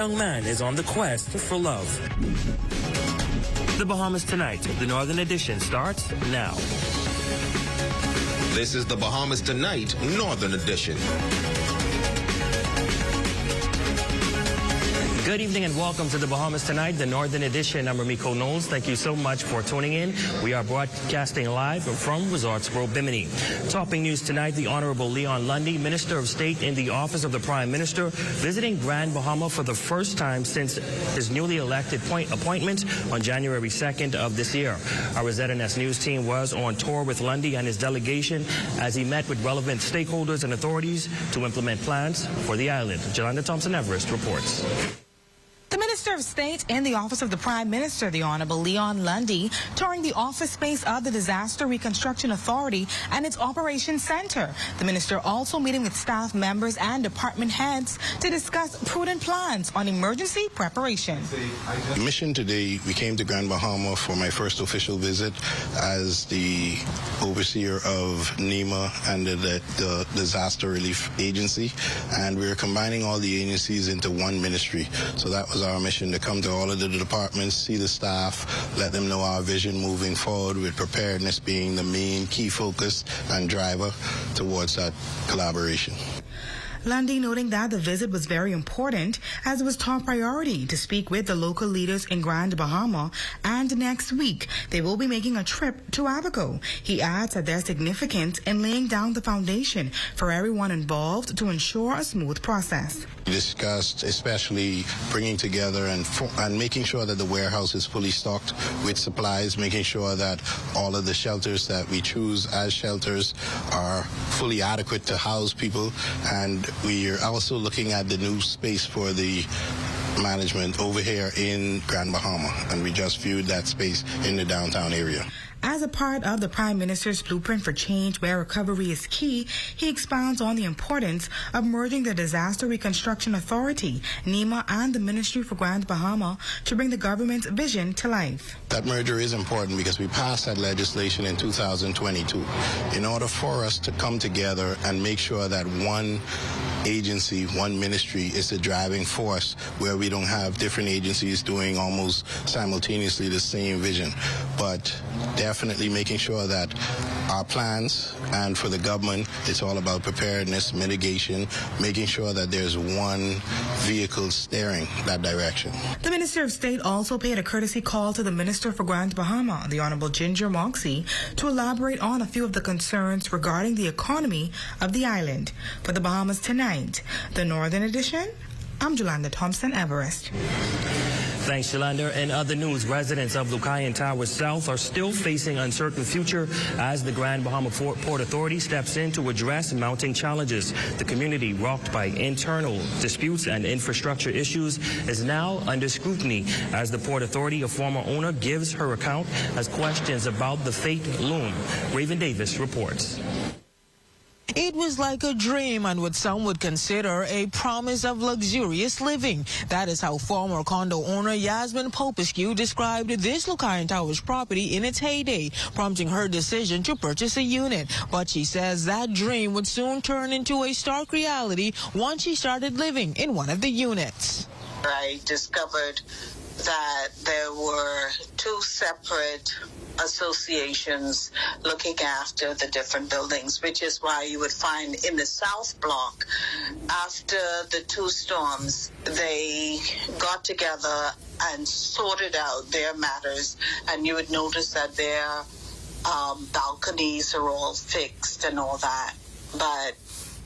young man is on the quest for love. The Bahamas Tonight, the Northern Edition, starts now. This is the Bahamas Tonight, Northern Edition. Good evening and welcome to the Bahamas Tonight, the Northern Edition. I'm Ramiko Knowles. Thank you so much for tuning in. We are broadcasting live from Resorts World Bimini. Topping news tonight, the Honorable Leon Lundy, Minister of State in the Office of the Prime Minister, visiting Grand Bahama for the first time since his newly elected appointment on January 2nd of this year. Our ZNS News team was on tour with Lundy and his delegation as he met with relevant stakeholders and authorities to implement plans for the island. Jolanda Thompson-Everest reports. The Minister of State in the Office of the Prime Minister, the Honorable Leon Lundy, touring the office space of the Disaster Reconstruction Authority and its Operations Center. The minister also meeting with staff members and department heads to discuss prudent plans on emergency preparation. Mission today, we came to Grand Bahama for my first official visit as the overseer of NEMA and the Disaster Relief Agency, and we're combining all the agencies into one ministry. So that was our mission, to come to all of the departments, see the staff, let them know our vision moving forward, with preparedness being the main key focus and driver towards that collaboration. Lundy noting that the visit was very important as it was top priority to speak with the local leaders in Grand Bahama, and next week they will be making a trip to Abaco. He adds that there's significance in laying down the foundation for everyone involved to ensure a smooth process. We discussed especially bringing together and making sure that the warehouse is fully stocked with supplies, making sure that all of the shelters that we choose as shelters are fully adequate to house people, and we are also looking at the new space for the management over here in Grand Bahama, and we just viewed that space in the downtown area. As a part of the Prime Minister's blueprint for change where recovery is key, he expounds on the importance of merging the Disaster Reconstruction Authority, NEMA, and the Ministry for Grand Bahama to bring the government's vision to life. That merger is important because we passed that legislation in 2022 in order for us to come together and make sure that one agency, one ministry is the driving force, where we don't have different agencies doing almost simultaneously the same vision, but definitely making sure that our plans, and for the government, it's all about preparedness, mitigation, making sure that there's one vehicle steering that direction. The Minister of State also paid a courtesy call to the Minister for Grand Bahama, the Honorable Ginger Moxie, to elaborate on a few of the concerns regarding the economy of the island. For the Bahamas Tonight, the Northern Edition, I'm Jolanda Thompson-Everest. Thanks, Yolanda. In other news, residents of Lucayan Towers South are still facing uncertain future as the Grand Bahama Port Authority steps in to address mounting challenges. The community, rocked by internal disputes and infrastructure issues, is now under scrutiny as the Port Authority, a former owner, gives her account as questions about the fate loom. Raven Davis reports. It was like a dream and what some would consider a promise of luxurious living. That is how former condo owner Yasmin Popescu described this Lucayan Towers property in its heyday, prompting her decision to purchase a unit. But she says that dream would soon turn into a stark reality once she started living in one of the units. I discovered that there were two separate associations looking after the different buildings, which is why you would find in the South Block, after the two storms, they got together and sorted out their matters, and you would notice that their balconies are all fixed and all that. But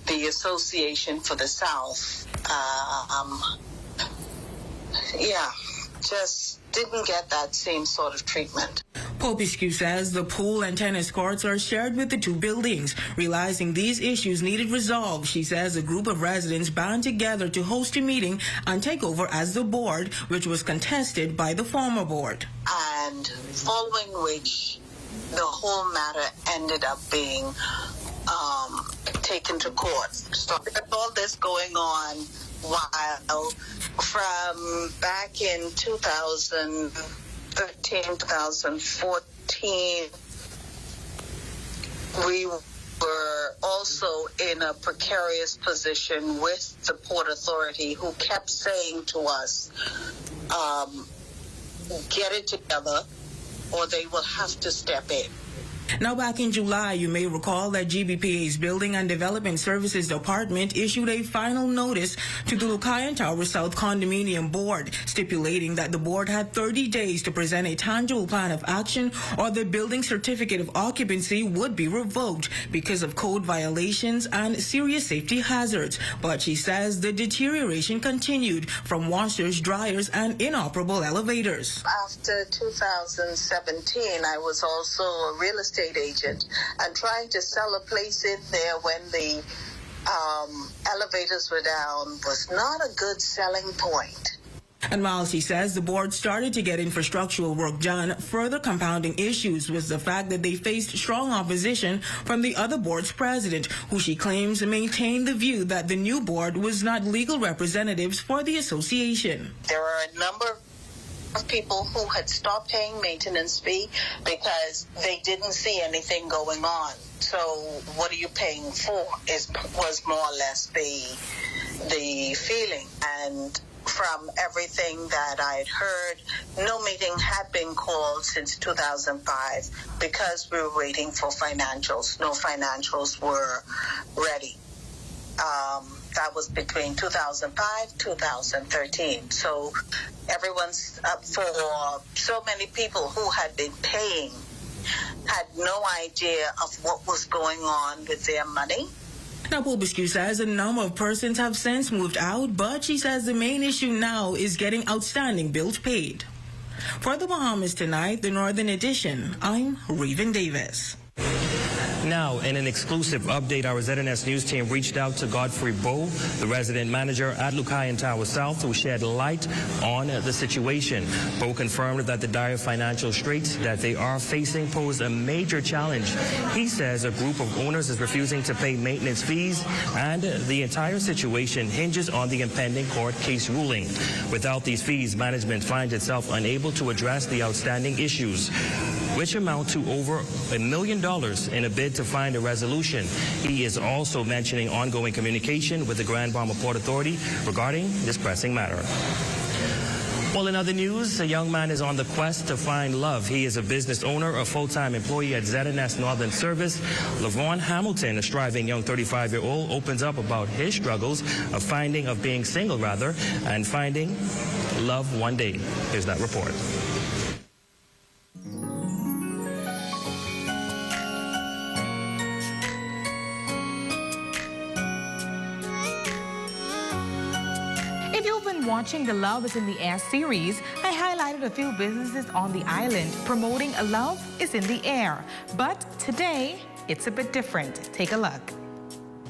the association for the South, just didn't get that same sort of treatment. Popescu says the pool and tennis courts are shared with the two buildings. Realizing these issues needed resolved, she says a group of residents band together to host a meeting and take over as the board, which was contested by the former board. And following which, the whole matter ended up being taken to court. So there's all this going on while from back in 2013, 2014, we were also in a precarious position with the Port Authority, who kept saying to us, get it together or they will have to step in. Now, back in July, you may recall that GBPA's Building and Development Services Department issued a final notice to the Lucayan Tower South Condominium Board, stipulating that the board had 30 days to present a tangible plan of action or the building certificate of occupancy would be revoked because of code violations and serious safety hazards. But she says the deterioration continued from washers, dryers, and inoperable elevators. After 2017, I was also a real estate agent and trying to sell a place in there when the elevators were down was not a good selling point. And while she says the board started to get infrastructural work done, further compounding issues was the fact that they faced strong opposition from the other board's president, who she claims maintained the view that the new board was not legal representatives for the association. There are a number of people who had stopped paying maintenance fee because they didn't see anything going on. So what are you paying for was more or less the feeling. And from everything that I'd heard, no meeting had been called since 2005 because we were waiting for financials. No financials were ready. That was between 2005, 2013. So everyone's up for so many people who had been paying had no idea of what was going on with their money. Now, Pobescu says a number of persons have since moved out, but she says the main issue now is getting outstanding bills paid. For the Bahamas Tonight, the Northern Edition, I'm Raven Davis. Now, in an exclusive update, our ZNS News team reached out to Godfrey Bowe, the resident manager at Lucayan Tower South, who shed light on the situation. Bowe confirmed that the dire financial straits that they are facing pose a major challenge. He says a group of owners is refusing to pay maintenance fees, and the entire situation hinges on the impending court case ruling. Without these fees, management finds itself unable to address the outstanding issues, which amount to over $1 million in a bid to find a resolution. He is also mentioning ongoing communication with the Grand Bahama Port Authority regarding this pressing matter. Well, in other news, a young man is on the quest to find love. He is a business owner, a full-time employee at ZNS Northern Service. Lavon Hamilton, a striving young 35-year-old, opens up about his struggles of being single, and finding love one day. Here's that report. If you've been watching the Love is in the Air series, I highlighted a few businesses on the island promoting a love is in the air. But today, it's a bit different. Take a look.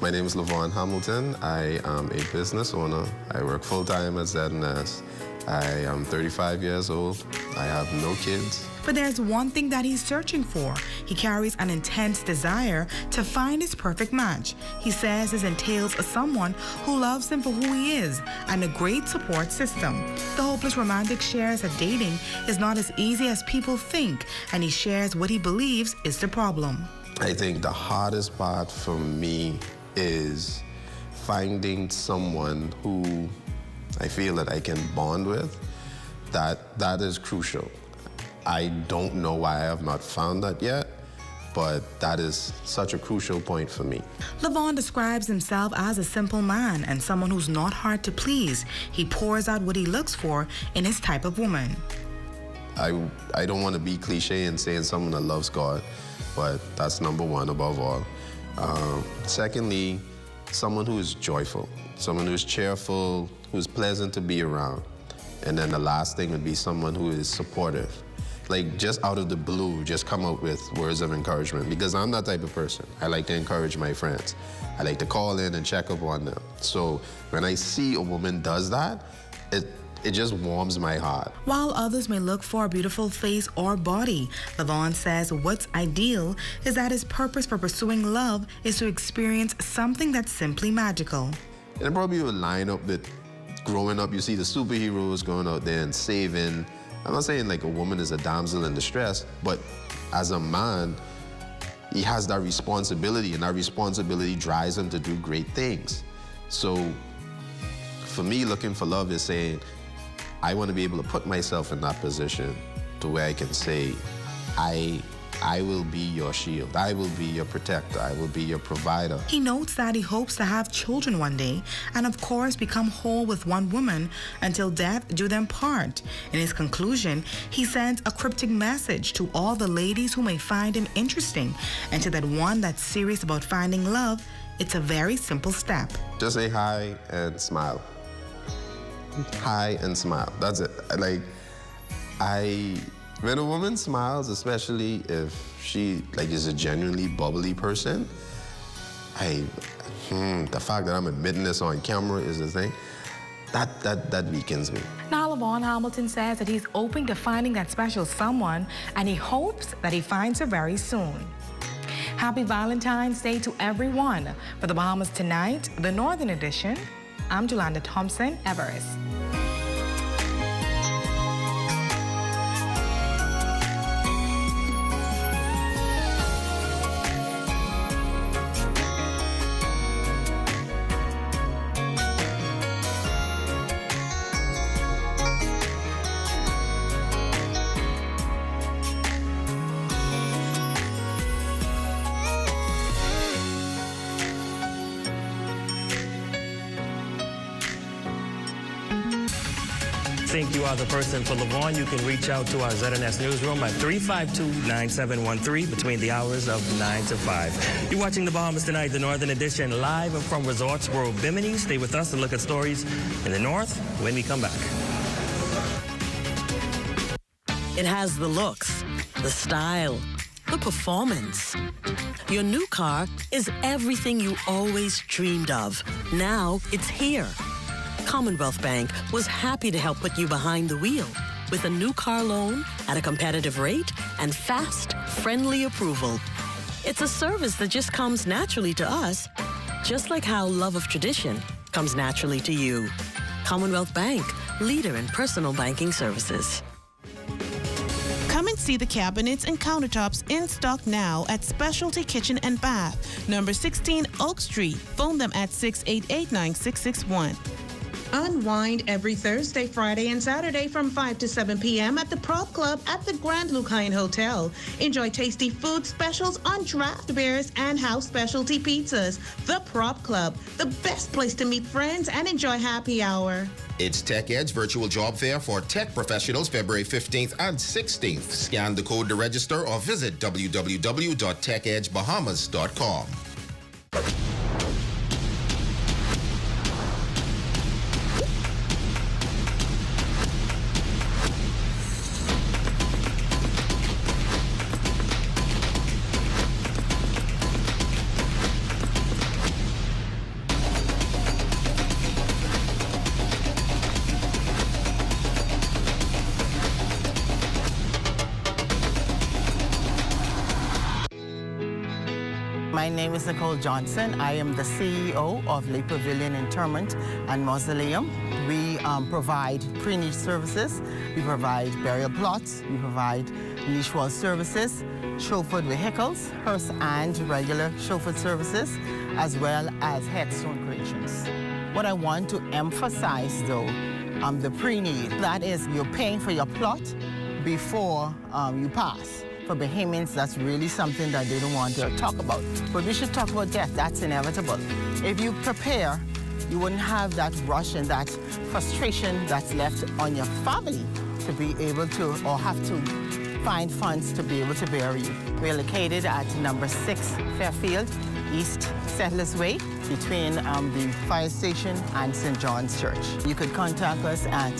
My name is Lavon Hamilton. I am a business owner. I work full-time at ZNS. I am 35 years old. I have no kids. But there's one thing that he's searching for. He carries an intense desire to find his perfect match. He says this entails someone who loves him for who he is and a great support system. The hopeless romantic shares that dating is not as easy as people think, and he shares what he believes is the problem. I think the hardest part for me is finding someone who I feel that I can bond with. That is crucial. I don't know why I have not found that yet, but that is such a crucial point for me. Lavon describes himself as a simple man and someone who's not hard to please. He pours out what he looks for in his type of woman. I don't want to be cliche in saying someone that loves God, but that's number one above all. Secondly, someone who is joyful, someone who is cheerful, who's pleasant to be around. And then the last thing would be someone who is supportive. Like, just out of the blue, just come up with words of encouragement, because I'm that type of person. I like to encourage my friends. I like to call in and check up on them. So when I see a woman does that, it just warms my heart. While others may look for a beautiful face or body, Lavon says what's ideal is that his purpose for pursuing love is to experience something that's simply magical. And it probably would line up with growing up, you see the superheroes going out there and saving. I'm not saying like a woman is a damsel in distress, but as a man, he has that responsibility, and that responsibility drives him to do great things. So for me, looking for love is saying, I want to be able to put myself in that position to where I can say, I will be your shield. I will be your protector. I will be your provider. He notes that he hopes to have children one day and, of course, become whole with one woman until death do them part. In his conclusion, he sends a cryptic message to all the ladies who may find him interesting, and to that one that's serious about finding love, it's a very simple step. Just say hi and smile. Hi and smile. That's it. When a woman smiles, especially if she is a genuinely bubbly person, the fact that I'm admitting this on camera is the thing, that weakens me. Now, LaVon Hamilton says that he's open to finding that special someone, and he hopes that he finds her very soon. Happy Valentine's Day to everyone. For the Bahamas Tonight, the Northern Edition, I'm Jolanda Thompson, Everest. Think you are the person for LaVon, you can reach out to our ZNS newsroom at 352-9713 between the hours of 9 to 5. You're watching the Bahamas Tonight, the Northern Edition, live from Resorts World Bimini. Stay with us and look at stories in the North when we come back. It has the looks, the style, the performance. Your new car is everything you always dreamed of. Now it's here. Commonwealth Bank was happy to help put you behind the wheel with a new car loan at a competitive rate and fast, friendly approval. It's a service that just comes naturally to us, just like how love of tradition comes naturally to you. Commonwealth Bank, leader in personal banking services. Come and see the cabinets and countertops in stock now at Specialty Kitchen and Bath, number 16 Oak Street. Phone them at 688-9661. Unwind every Thursday, Friday, and Saturday from 5 to 7 p.m. at the Prop Club at the Grand Lucine Hotel. Enjoy tasty food specials on draft beers and house specialty pizzas. The Prop Club, the best place to meet friends and enjoy happy hour. It's Tech Edge Virtual Job Fair for tech professionals February 15th and 16th. Scan the code to register or visit www.techedgebahamas.com. My name is Nicole Johnson. I am the CEO of Le Pavilion Interment and Mausoleum. We provide pre-niche services. We provide burial plots. We provide niche wall services, chauffeured vehicles, hearse and regular chauffeured services, as well as headstone creations. What I want to emphasize, though, the pre-need, that is, you're paying for your plot before you pass. For Bahamians, that's really something that they don't want to talk about. But we should talk about death. That's inevitable. If you prepare, you wouldn't have that rush and that frustration that's left on your family to be able to, or have to find funds to be able to bury you. We're located at number 6 Fairfield, East Settlers Way, between the fire station and St. John's Church. You could contact us at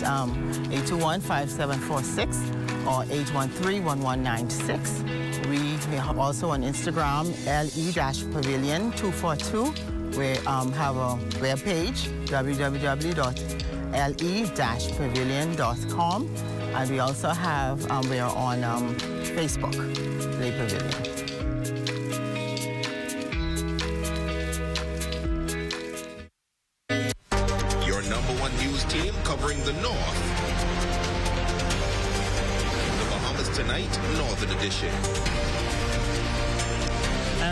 821-5746 or 813-1196. We are also on Instagram, LE-Pavilion242. We have a web page, www.le-pavilion.com. And we also have, we are on Facebook, Le Pavilion. Your #1 news team covering the North. The Bahamas Tonight, Northern Edition.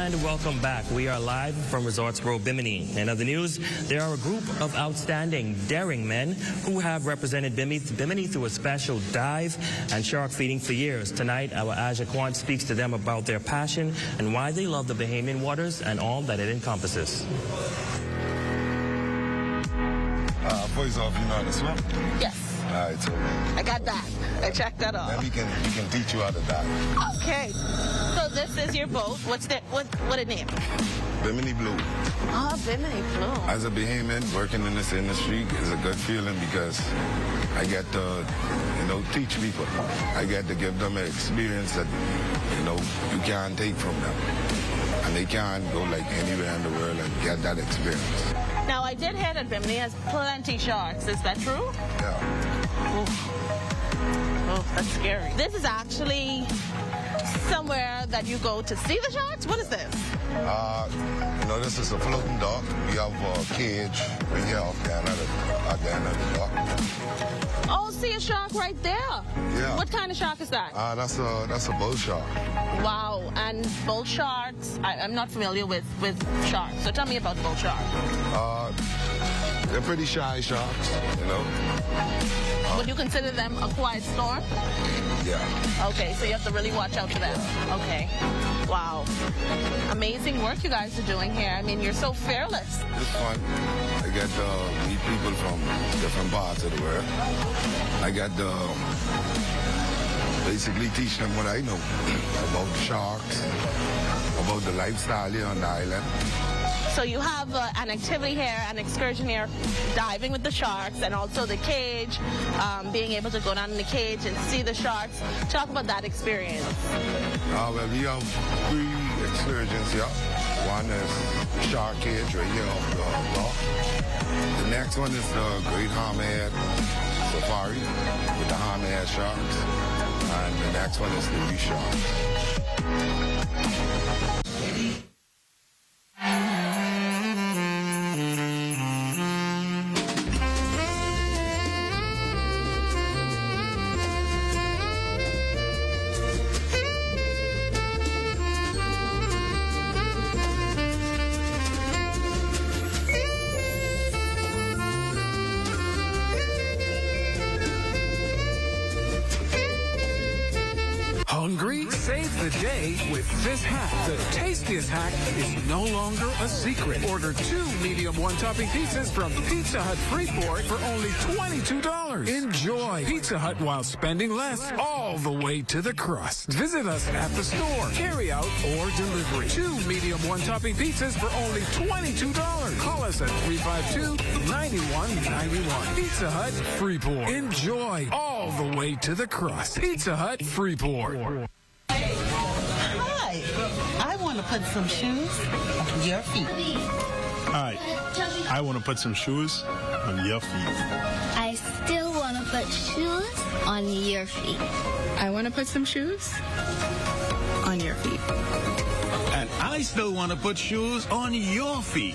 And welcome back. We are live from Resorts World Bimini. In other news, there are a group of outstanding, daring men who have represented Bimini through a special dive and shark feeding for years. Tonight, our Aja Quant speaks to them about their passion and why they love the Bahamian waters and all that it encompasses. First off, you know how to swim? Yes. All right, so I got that. I checked that off. then we can teach you how to dive. Okay. So this is your boat. What's the what it name? Bimini Blue. Oh, Bimini Blue. As a Bahamian working in this industry is a good feeling because I get to, teach people. I get to give them an experience that, you can't take from them. And they can't go like anywhere in the world and get that experience. Now, I did hear that Bimini has plenty sharks. Is that true? Yeah. Oh, that's scary. This is actually somewhere that you go to see the sharks? What is this? This is a floating dock. We have a cage right here off there at the end of the dock. Oh, see a shark right there. Yeah. What kind of shark is that? That's a bull shark. Wow, and bull sharks, I'm not familiar with sharks, so tell me about bull sharks. They're pretty shy sharks, Would you consider them a quiet storm? Yeah. Okay, so you have to really watch out for them. Okay. Wow. Amazing work you guys are doing here. I mean, you're so fearless. It's fun. I get to meet people from different parts of the world. I get to basically teach them what I know about sharks, about the lifestyle here on the island. So you have an activity here, an excursion here, diving with the sharks, and also the cage, being able to go down in the cage and see the sharks. Talk about that experience. Well, we have 3 excursions here. One is shark cage right here off the dock. The next one is the Great Hammerhead Safari with the hammerhead sharks. And the next one is the reef sharks. Hungry? Save the day with this hack. The tastiest hack is no longer a secret. Order 2 medium one-topping pizzas from Pizza Hut Freeport for only $22. Enjoy Pizza Hut while spending less all the way to the crust. Visit us at the store, carry out, or delivery. 2 medium one-topping pizzas for only $22. Call us at 352-9191. Pizza Hut Freeport. Enjoy all the way to the crust. Pizza Hut Freeport. Hi, I want to put some shoes on your feet. Hi, I want to put some shoes on your feet. I still want to put shoes on your feet. I want to put some shoes on your feet. And I still want to put shoes on your feet.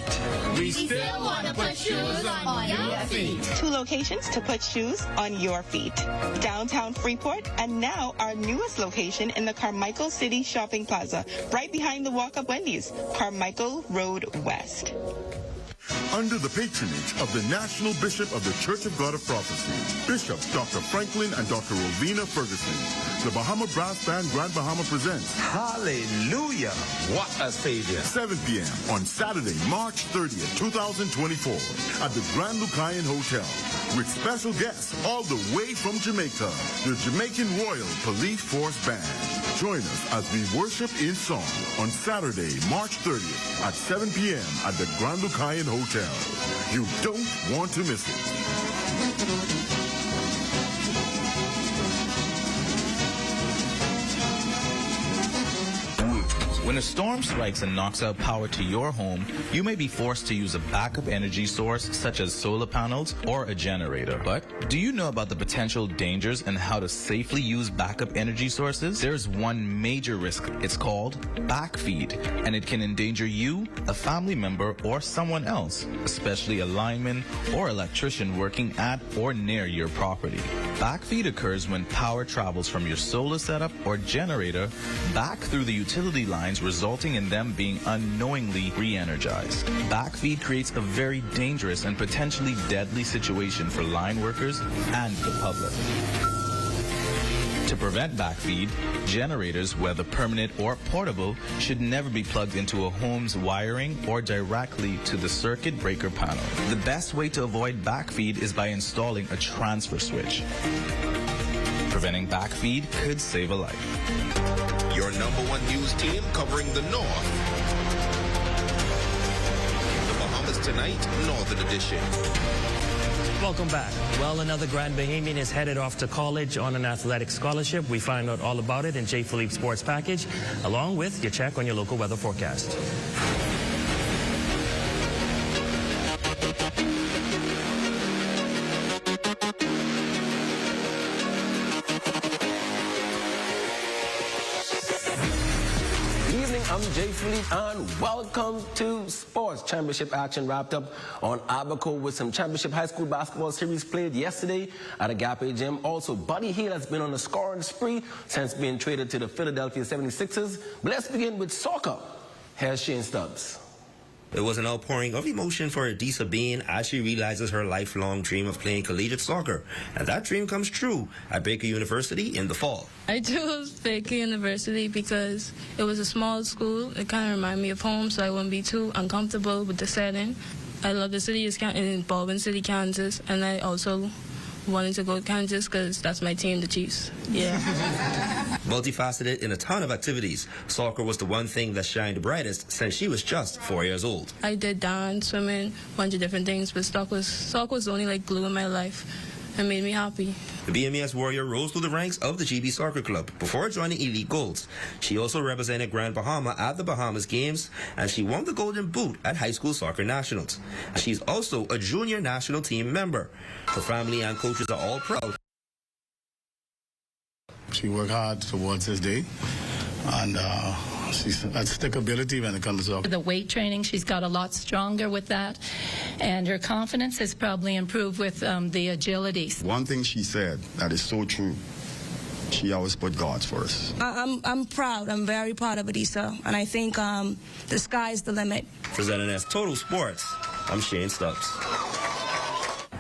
We still want to put shoes on your feet. 2 locations to put shoes on your feet. Downtown Freeport, and now our newest location in the Carmichael City Shopping Plaza, right behind the Walk Up Wendy's, Carmichael Road West. Under the patronage of the National Bishop of the Church of God of Prophecy, Bishops Dr. Franklin and Dr. Rovina Ferguson, the Bahama Brass Band Grand Bahama presents Hallelujah! What a Savior! 7 p.m. on Saturday, March 30th, 2024 at the Grand Lucayan Hotel with special guests all the way from Jamaica, the Jamaican Royal Police Force Band. Join us as we worship in song on Saturday, March 30th at 7 p.m. at the Grand Lucayan Hotel. You don't want to miss it. When a storm strikes and knocks out power to your home, you may be forced to use a backup energy source such as solar panels or a generator. But do you know about the potential dangers and how to safely use backup energy sources? There's one major risk. It's called backfeed, and it can endanger you, a family member, or someone else, especially a lineman or electrician working at or near your property. Backfeed occurs when power travels from your solar setup or generator back through the utility lines injuries, resulting in them being unknowingly re-energized. Backfeed creates a very dangerous and potentially deadly situation for line workers and the public. To prevent backfeed, generators, whether permanent or portable, should never be plugged into a home's wiring or directly to the circuit breaker panel. The best way to avoid backfeed is by installing a transfer switch. Preventing backfeed could save a life. Your #1 news team covering the North. The Bahamas Tonight, Northern Edition. Welcome back. Well, another Grand Bahamian is headed off to college on an athletic scholarship. We find out all about it in J. Philippe Sports Package, along with your check on your local weather forecast. I'm Jay Philippe and welcome to Sports. Championship action wrapped up on Abaco with some championship high school basketball series played yesterday at Agape Gym. Also, Buddy Hield has been on a scoring spree since being traded to the Philadelphia 76ers. But let's begin with soccer. Here's Shane Stubbs. It was an outpouring of emotion for Adisa Bean as she realizes her lifelong dream of playing collegiate soccer. And that dream comes true at Baker University in the fall. I chose Baker University because it was a small school. It kind of reminded me of home, so I wouldn't be too uncomfortable with the setting. I love the city in Baldwin City, Kansas, and I also wanted to go to Kansas because that's my team, the Chiefs. Yeah. Multifaceted in a ton of activities, soccer was the one thing that shined the brightest since she was just 4 years old. I did dance, swimming, a bunch of different things, but soccer was only like glue in my life. It made me happy. The BMES Warrior rose through the ranks of the GB Soccer Club before joining Elite Golds. She also represented Grand Bahama at the Bahamas Games, and she won the Golden Boot at High School Soccer Nationals. She's also a junior national team member. Her family and coaches are all proud. She worked hard towards this day, and she's got stickability when it comes to soccer. The weight training, she's got a lot stronger with that, and her confidence has probably improved with the agility. One thing she said that is so true, she always put God first. I'm proud. I'm very proud of Adisa, and I think the sky's the limit. Presenting as Total Sports, I'm Shane Stubbs.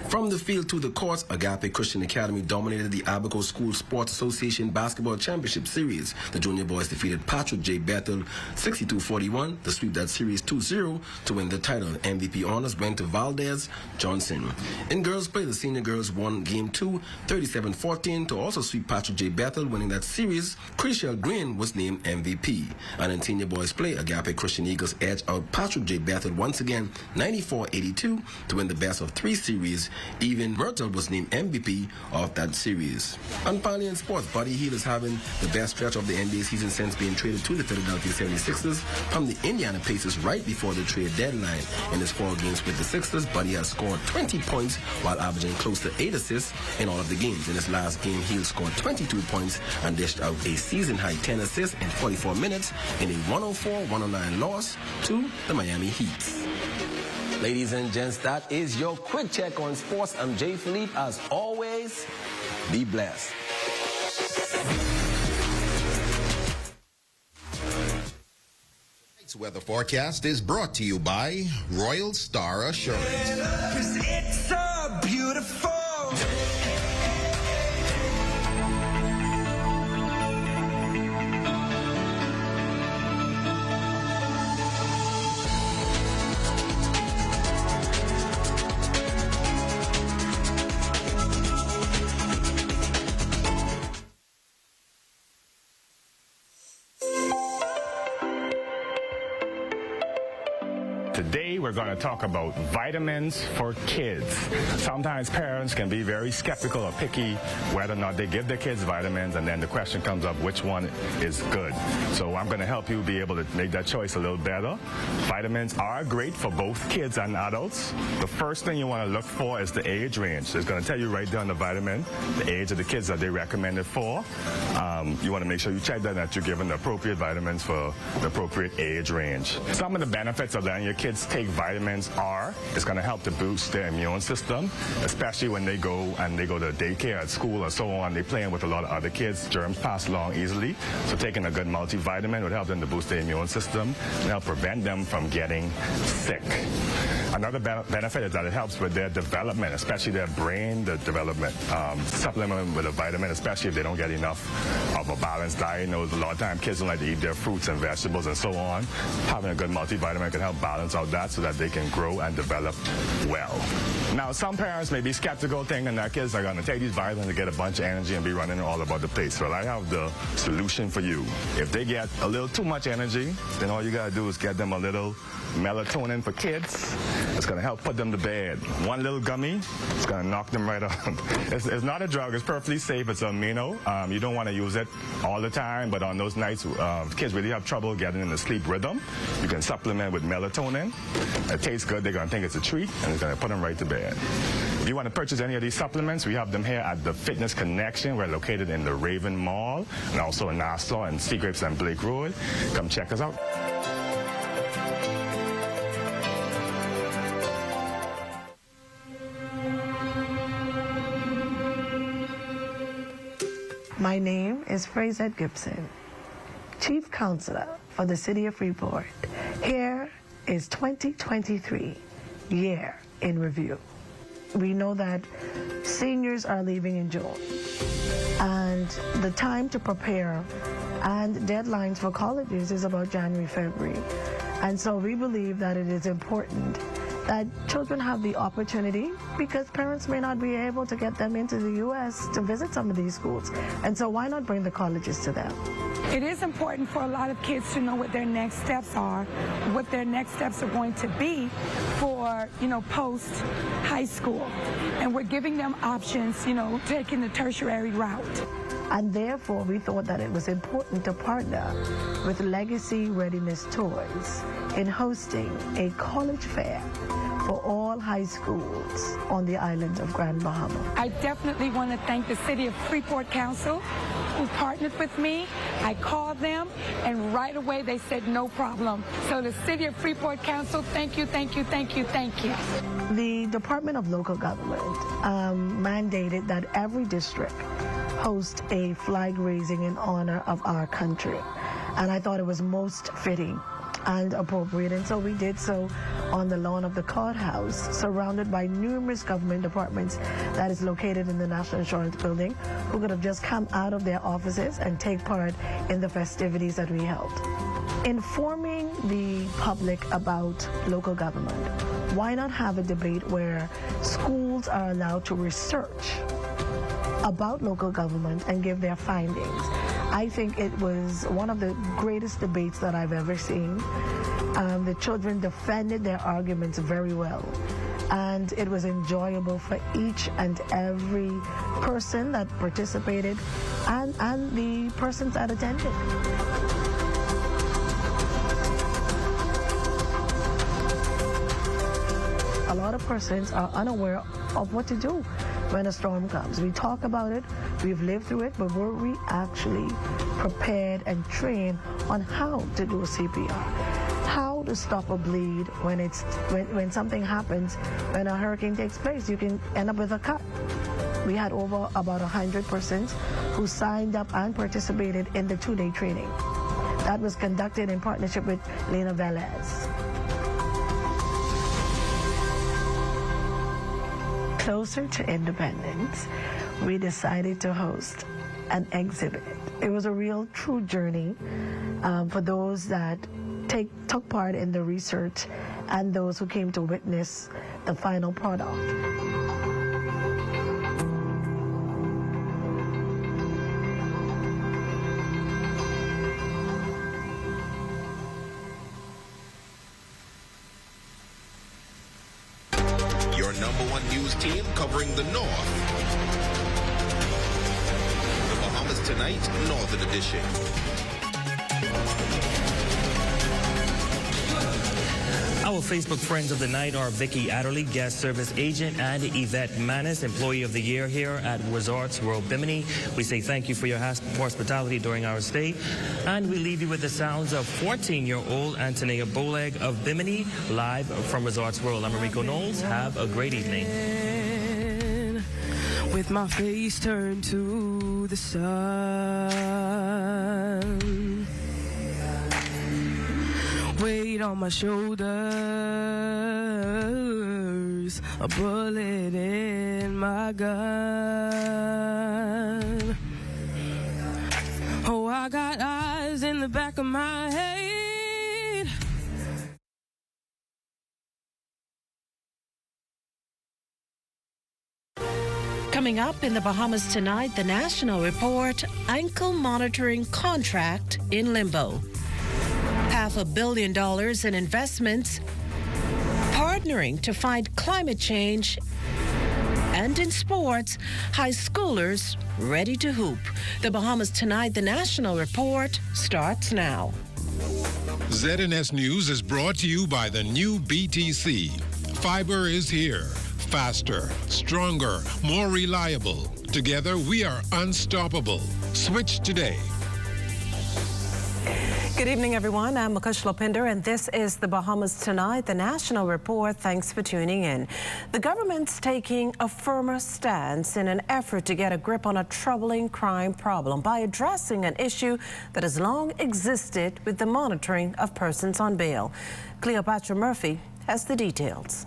From the field to the courts, Agape Christian Academy dominated the Abaco School Sports Association Basketball Championship Series. The junior boys defeated Patrick J. Bethel 62-41 to sweep that series 2-0 to win the title. MVP honors went to Valdez Johnson. In girls play, the senior girls won Game 2 37-14 to also sweep Patrick J. Bethel, winning that series. Chriselle Green was named MVP. And in senior boys play, Agape Christian Eagles edged out Patrick J. Bethel once again 94-82 to win the best of 3 series. Even Myrtle was named MVP of that series. And finally in sports, Buddy Hield is having the best stretch of the NBA season since being traded to the Philadelphia 76ers from the Indiana Pacers right before the trade deadline. In his 4 games with the Sixers, Buddy has scored 20 points while averaging close to 8 assists in all of the games. In his last game, Hield scored 22 points and dished out a season-high 10 assists in 44 minutes in a 104-109 loss to the Miami Heat. Ladies and gents, that is your quick check on sports. I'm Jay Philippe. As always, be blessed. Tonight's weather forecast is brought to you by Royal Star Assurance. It's so beautiful. Today we're going to talk about vitamins for kids. Sometimes parents can be very skeptical or picky whether or not they give their kids vitamins, and then the question comes up, which one is good? So I'm going to help you be able to make that choice a little better. Vitamins are great for both kids and adults. The first thing you want to look for is the age range. It's going to tell you right there on the vitamin the age of the kids that they recommend it for. You want to make sure you check that you're given the appropriate vitamins for the appropriate age range. Some of the benefits of letting your kids kids take vitamins are it's going to help to boost their immune system, especially when they go to daycare at school or so on. They're playing with a lot of other kids. Germs pass along easily. So taking a good multivitamin would help them to boost their immune system and help prevent them from getting sick. Another benefit is that it helps with their development, especially their brain development. Supplement with a vitamin, especially if they don't get enough of a balanced diet. You know, a lot of times kids don't like to eat their fruits and vegetables and so on. Having a good multivitamin can help balance out that so that they can grow and develop well. Now, some parents may be skeptical, thinking that kids are going to take these vitamins to get a bunch of energy and be running all about the place. Well, I have the solution for you. If they get a little too much energy, then all you got to do is get them a little melatonin for kids. It's going to help put them to bed. One little gummy, it's going to knock them right up. It's not a drug. It's perfectly safe. It's amino. You don't want to use it all the time, but on those nights kids really have trouble getting in the sleep rhythm, you can supplement with melatonin. It tastes good. They're going to think it's a treat, and it's going to put them right to bed. If you want to purchase any of these supplements, we have them here at the Fitness Connection. We're located in the Raven Mall and also in Nassau and Seagrapes and Blake Road. Come check us out. My name is Fraser Gibson, Chief Counselor for the City of Freeport. Here is 2023, year in review. We know that seniors are leaving in June, and the time to prepare and deadlines for colleges is about January, February. And so we believe that it is important that children have the opportunity, because parents may not be able to get them into the U.S. to visit some of these schools. And so why not bring the colleges to them? It is important for a lot of kids to know what their next steps are, what their next steps are going to be for, post high school. And we're giving them options, taking the tertiary route. And therefore, we thought that it was important to partner with Legacy Readiness Toys in hosting a college fair for all high schools on the island of Grand Bahama. I definitely want to thank the City of Freeport Council, who partnered with me. I called them, and right away they said no problem. So the City of Freeport Council, thank you, thank you, thank you, thank you. The Department of Local Government mandated that every district host a flag raising in honor of our country. And I thought it was most fitting and appropriate, and so we did so on the lawn of the courthouse, surrounded by numerous government departments that is located in the National Insurance Building, who could have just come out of their offices and take part in the festivities that we held. Informing the public about local government, why not have a debate where schools are allowed to research about local government and give their findings? I think it was one of the greatest debates that I've ever seen. The children defended their arguments very well, and it was enjoyable for each and every person that participated and the persons that attended. A lot of persons are unaware of what to do when a storm comes. We talk about it, we've lived through it, but were we actually prepared and trained on how to do a CPR? How to stop a bleed when something happens, when a hurricane takes place, you can end up with a cut. We had over about 100 persons who signed up and participated in the 2-day training. That was conducted in partnership with Lena Velez. Closer to independence, we decided to host an exhibit. It was a real, true journey for those that took part in the research and those who came to witness the final product. Your #1 news team covering the North. The Bahamas Tonight, Northern Edition. Our Facebook friends of the night are Vicky Adderley, guest service agent, and Yvette Manis, employee of the year here at Resorts World Bimini. We say thank you for your hospitality during our stay. And we leave you with the sounds of 14-year-old Antonia Boleg of Bimini, live from Resorts World. I'm Rico Knowles. Have a great evening. With my face turned to the sun, weight on my shoulders, a bullet in my gun. Oh, I got eyes in the back of my head. Coming up in the Bahamas tonight, the National Report, ankle monitoring contract in limbo. $500 million in investments, partnering to fight climate change, and in sports, high schoolers ready to hoop. The Bahamas tonight, the National Report starts now. ZNS News is brought to you by the new BTC. Fiber is here. Faster, stronger, more reliable. Together, we are unstoppable. Switch today. Good evening, everyone. I'm Mukesh Lopinder, and this is the Bahamas Tonight, the National Report. Thanks for tuning in. The government's taking a firmer stance in an effort to get a grip on a troubling crime problem by addressing an issue that has long existed with the monitoring of persons on bail. Cleopatra Murphy has the details.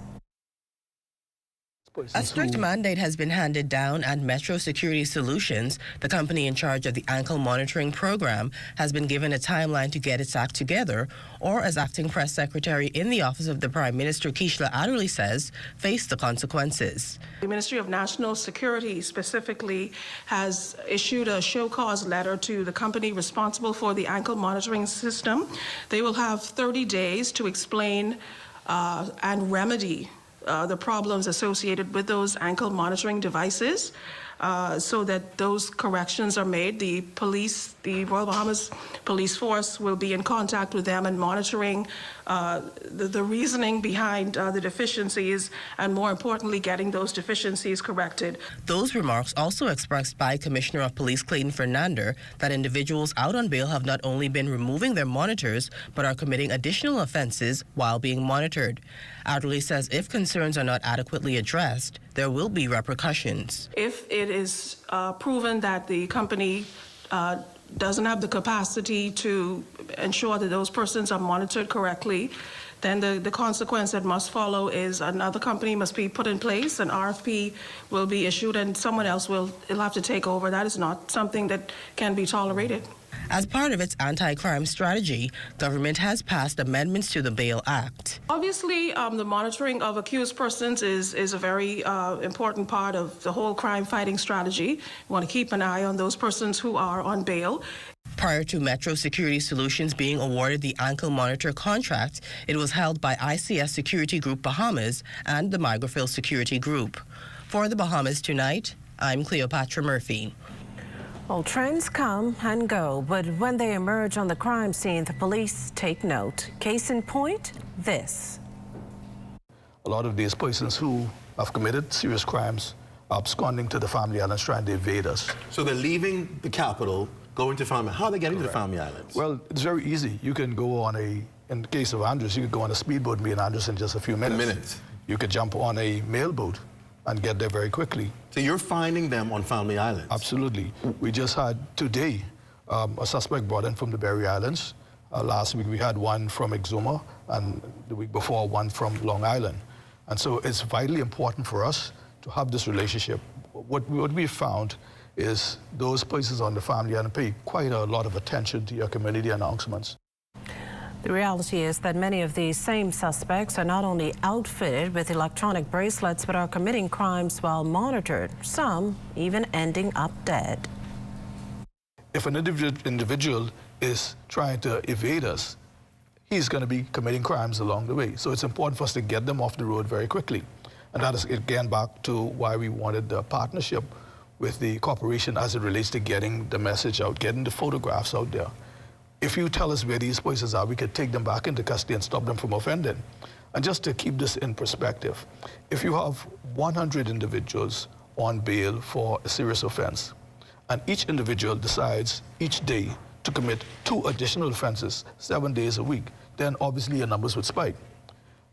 A strict mandate has been handed down at Metro Security Solutions. The company in charge of the ankle monitoring program has been given a timeline to get its act together, or as acting press secretary in the office of the Prime Minister, Keishla Adderley says, face the consequences. The Ministry of National Security specifically has issued a show cause letter to the company responsible for the ankle monitoring system. They will have 30 days to explain and remedy the problems associated with those ankle monitoring devices, so that those corrections are made. The police, the Royal Bahamas Police Force, will be in contact with them and monitoring the reasoning behind the deficiencies, and more importantly, getting those deficiencies corrected. Those remarks also expressed by Commissioner of Police Clayton Fernander that individuals out on bail have not only been removing their monitors, but are committing additional offenses while being monitored. Adderley says if concerns are not adequately addressed, there will be repercussions. If it is proven that the company doesn't have the capacity to ensure that those persons are monitored correctly, then the consequence that must follow is another company must be put in place, an RFP will be issued, and someone else will have to take over. That is not something that can be tolerated. As part of its anti-crime strategy, government has passed amendments to the Bail Act. Obviously, the monitoring of accused persons is a very important part of the whole crime-fighting strategy. We want to keep an eye on those persons who are on bail. Prior to Metro Security Solutions being awarded the ankle monitor contract, it was held by ICS Security Group Bahamas and the Migrafil Security Group. For the Bahamas Tonight, I'm Cleopatra Murphy. Well, trends come and go, but when they emerge on the crime scene, the police take note. Case in point, this. A lot of these persons who have committed serious crimes are absconding to the Family Islands, trying to evade us. So they're leaving the capital, going to Family. How are they getting to the Family Islands? Well, it's very easy. You can go on in the case of Andros, you could go on a speedboat and be in Andros in just a few minutes. You could jump on a mailboat and get there very quickly. So you're finding them on Family Islands? Absolutely. We just had today a suspect brought in from the Berry Islands. Last week we had one from Exuma, and the week before one from Long Island. And so it's vitally important for us to have this relationship. What we found is those places on the Family Island pay quite a lot of attention to your community announcements. The reality is that many of these same suspects are not only outfitted with electronic bracelets, but are committing crimes while monitored, some even ending up dead. If an individual is trying to evade us, he's going to be committing crimes along the way. So it's important for us to get them off the road very quickly. And that is, again, back to why we wanted the partnership with the corporation as it relates to getting the message out, getting the photographs out there. If you tell us where these places are, we could take them back into custody and stop them from offending. And just to keep this in perspective, if you have 100 individuals on bail for a serious offense, and each individual decides each day to commit 2 additional offenses 7 days a week, then obviously your numbers would spike.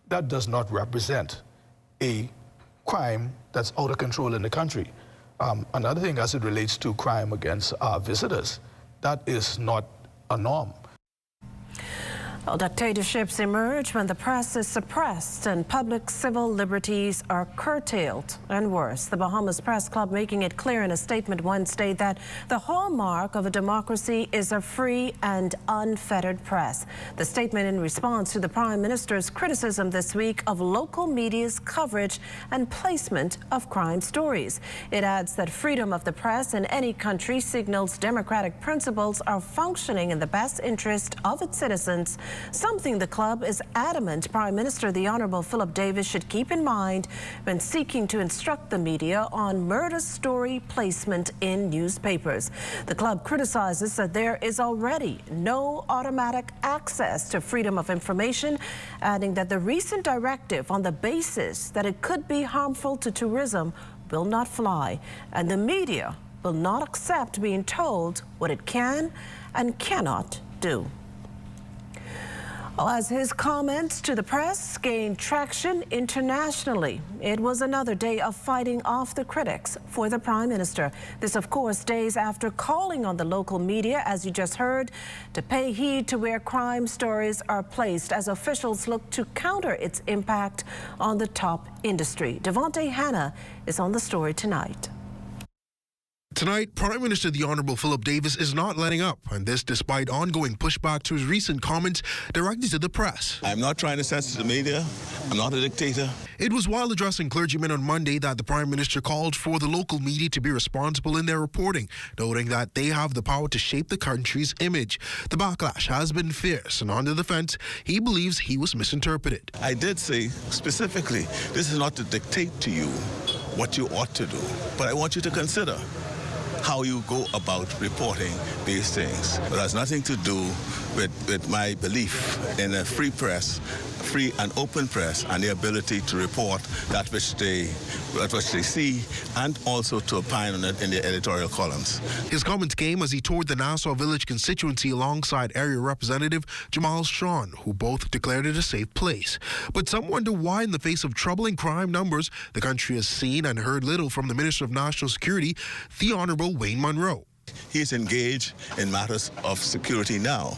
That does not represent a crime that's out of control in the country. Another thing as it relates to crime against our visitors, that is not a norm. Well, dictatorships emerge when the press is suppressed and public civil liberties are curtailed. And worse, the Bahamas Press Club making it clear in a statement Wednesday that the hallmark of a democracy is a free and unfettered press. The statement in response to the Prime Minister's criticism this week of local media's coverage and placement of crime stories. It adds that freedom of the press in any country signals democratic principles are functioning in the best interest of its citizens, something the club is adamant Prime Minister the Honourable Philip Davis should keep in mind when seeking to instruct the media on murder story placement in newspapers. The club criticizes that there is already no automatic access to freedom of information, adding that the recent directive on the basis that it could be harmful to tourism will not fly, and the media will not accept being told what it can and cannot do. Well, as his comments to the press gained traction internationally, it was another day of fighting off the critics for the Prime Minister. This, of course, days after calling on the local media, as you just heard, to pay heed to where crime stories are placed as officials look to counter its impact on the top industry. Devontae Hanna is on the story tonight. Tonight, Prime Minister the Honourable Philip Davis is not letting up, and this despite ongoing pushback to his recent comments directed to the press. I'm not trying to censor the media. I'm not a dictator. It was while addressing clergymen on Monday that the Prime Minister called for the local media to be responsible in their reporting, noting that they have the power to shape the country's image. The backlash has been fierce, and on the defence, he believes he was misinterpreted. I did say specifically, this is not to dictate to you what you ought to do, but I want you to consider how you go about reporting these things. It has nothing to do with my belief in a free press, free and open press, and the ability to report that which they see, and also to opine on it in the editorial columns. His comments came as he toured the Nassau Village constituency alongside area Representative Jamal Strawn, who both declared it a safe place. But some wonder why, in the face of troubling crime numbers, the country has seen and heard little from the Minister of National Security, the Honourable Wayne Munro. He is engaged in matters of security now.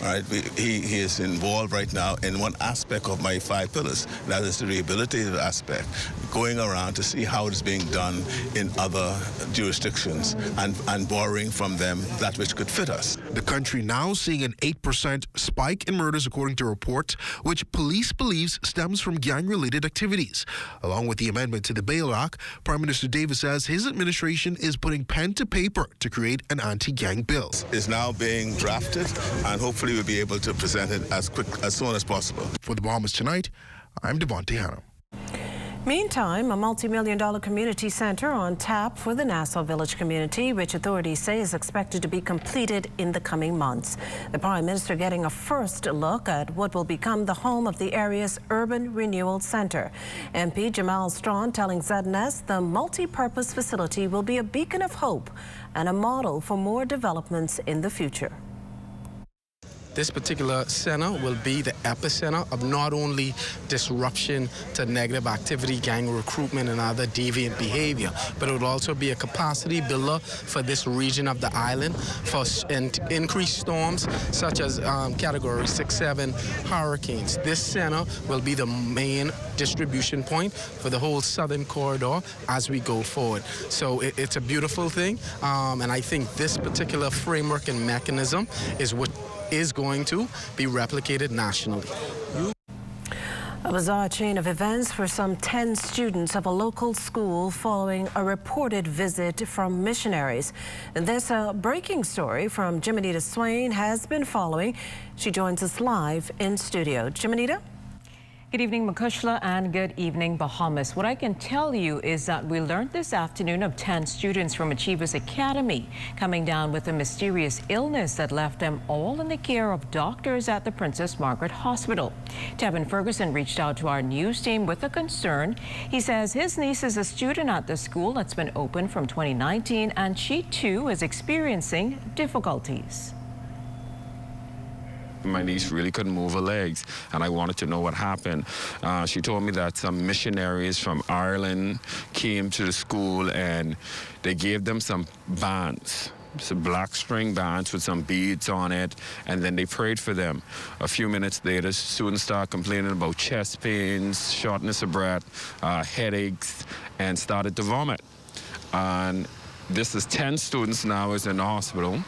All right, he is involved right now in one aspect of my 5 pillars. That is the rehabilitative aspect, going around to see how it is being done in other jurisdictions and borrowing from them that which could fit us. The country now seeing an 8% spike in murders, according to reports, which police believes stems from gang-related activities. Along with the amendment to the Bail Act, Prime Minister Davis says his administration is putting pen to paper to create an anti-gang bill. It's now being drafted, and hopefully we'll be able to present it as soon as possible. For the Bahamas Tonight, I'm Devontae Hanna. Meantime, a multi-million-dollar community center on tap for the Nassau Village community, which authorities say is expected to be completed in the coming months. The Prime Minister getting a first look at what will become the home of the area's Urban Renewal Center. MP Jamal Strawn telling ZNS the multi-purpose facility will be a beacon of hope and a model for more developments in the future. This particular center will be the epicenter of not only disruption to negative activity, gang recruitment, and other deviant behavior, but it will also be a capacity builder for this region of the island for increased storms such as Category 6-7 hurricanes. This center will be the main distribution point for the whole southern corridor as we go forward. So it's a beautiful thing, and I think this particular framework and mechanism is what is going to be replicated nationally. A bizarre chain of events for some 10 students of a local school following a reported visit from missionaries. This breaking story from Jimenita Swain has been following. She joins us live in studio. Jimenita? Good evening, Makushla, and good evening, Bahamas. What I can tell you is that we learned this afternoon of 10 students from Achievers Academy coming down with a mysterious illness that left them all in the care of doctors at the Princess Margaret Hospital. Tevin Ferguson reached out to our news team with a concern. He says his niece is a student at the school that's been open from 2019, and she too is experiencing difficulties. My niece really couldn't move her legs, and I wanted to know what happened. She told me that some missionaries from Ireland came to the school and they gave them some bands, some black string bands with some beads on it, and then they prayed for them. A few minutes later, students started complaining about chest pains, shortness of breath, headaches, and started to vomit. And this is 10 students now is in the hospital.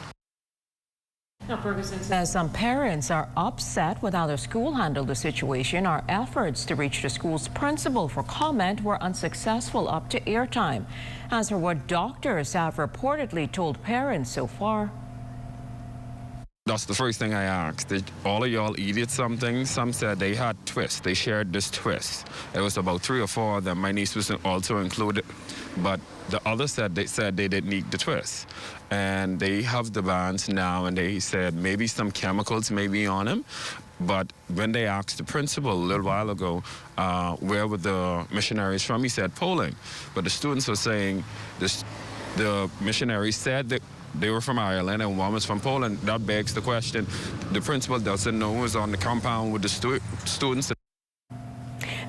Now, Ferguson says some parents are upset with how the school handled the situation. Our efforts to reach the school's principal for comment were unsuccessful up to airtime. As for what doctors have reportedly told parents so far. That's the first thing I asked. Did all of y'all eat something? Some said they had twists. They shared this twist. It was about 3 or 4 of them. My niece was also included. But the others said they didn't eat the twist. And they have the bands now, and they said maybe some chemicals may be on them. But when they asked the principal a little while ago, where were the missionaries from, he said Poland. But the students were saying the missionaries said that they were from Ireland and one was from Poland. That begs the question, the principal doesn't know who's on the compound with the students.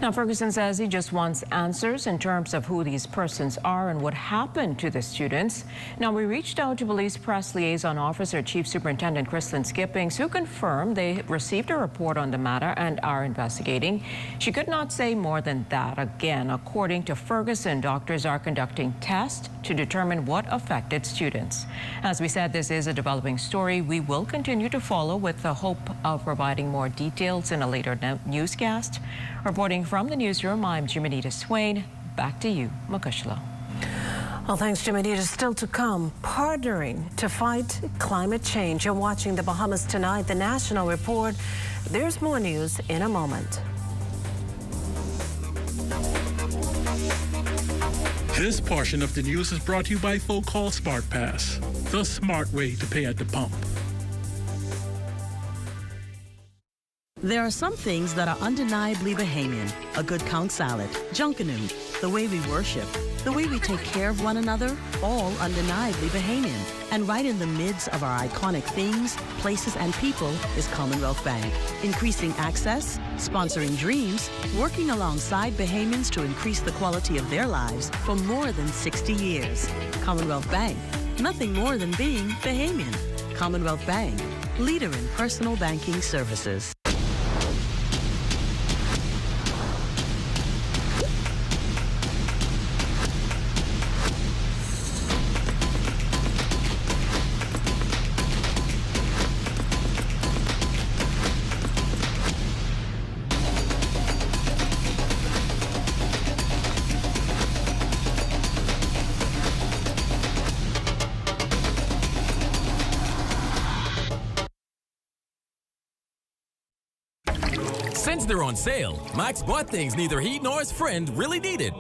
Now, Ferguson says he just wants answers in terms of who these persons are and what happened to the students. Now, we reached out to Police Press Liaison Officer Chief Superintendent Kristlyn Skippings, who confirmed they received a report on the matter and are investigating. She could not say more than that. Again, according to Ferguson, doctors are conducting tests to determine what affected students. As we said, this is a developing story. We will continue to follow with the hope of providing more details in a later newscast. Reporting from the newsroom, I'm Jimenita Swain. Back to you, Makushla. Well, thanks, Jimenita. Still to come, partnering to fight climate change. You're watching the Bahamas Tonight, the National Report. There's more news in a moment. This portion of the news is brought to you by Focall Smart Pass, the smart way to pay at the pump. There are some things that are undeniably Bahamian. A good conch salad, junkanoo, the way we worship, the way we take care of one another, all undeniably Bahamian. And right in the midst of our iconic things, places, and people is Commonwealth Bank. Increasing access, sponsoring dreams, working alongside Bahamians to increase the quality of their lives for more than 60 years. Commonwealth Bank, nothing more than being Bahamian. Commonwealth Bank, leader in personal banking services. Since they're on sale, Max bought things neither he nor his friend really needed.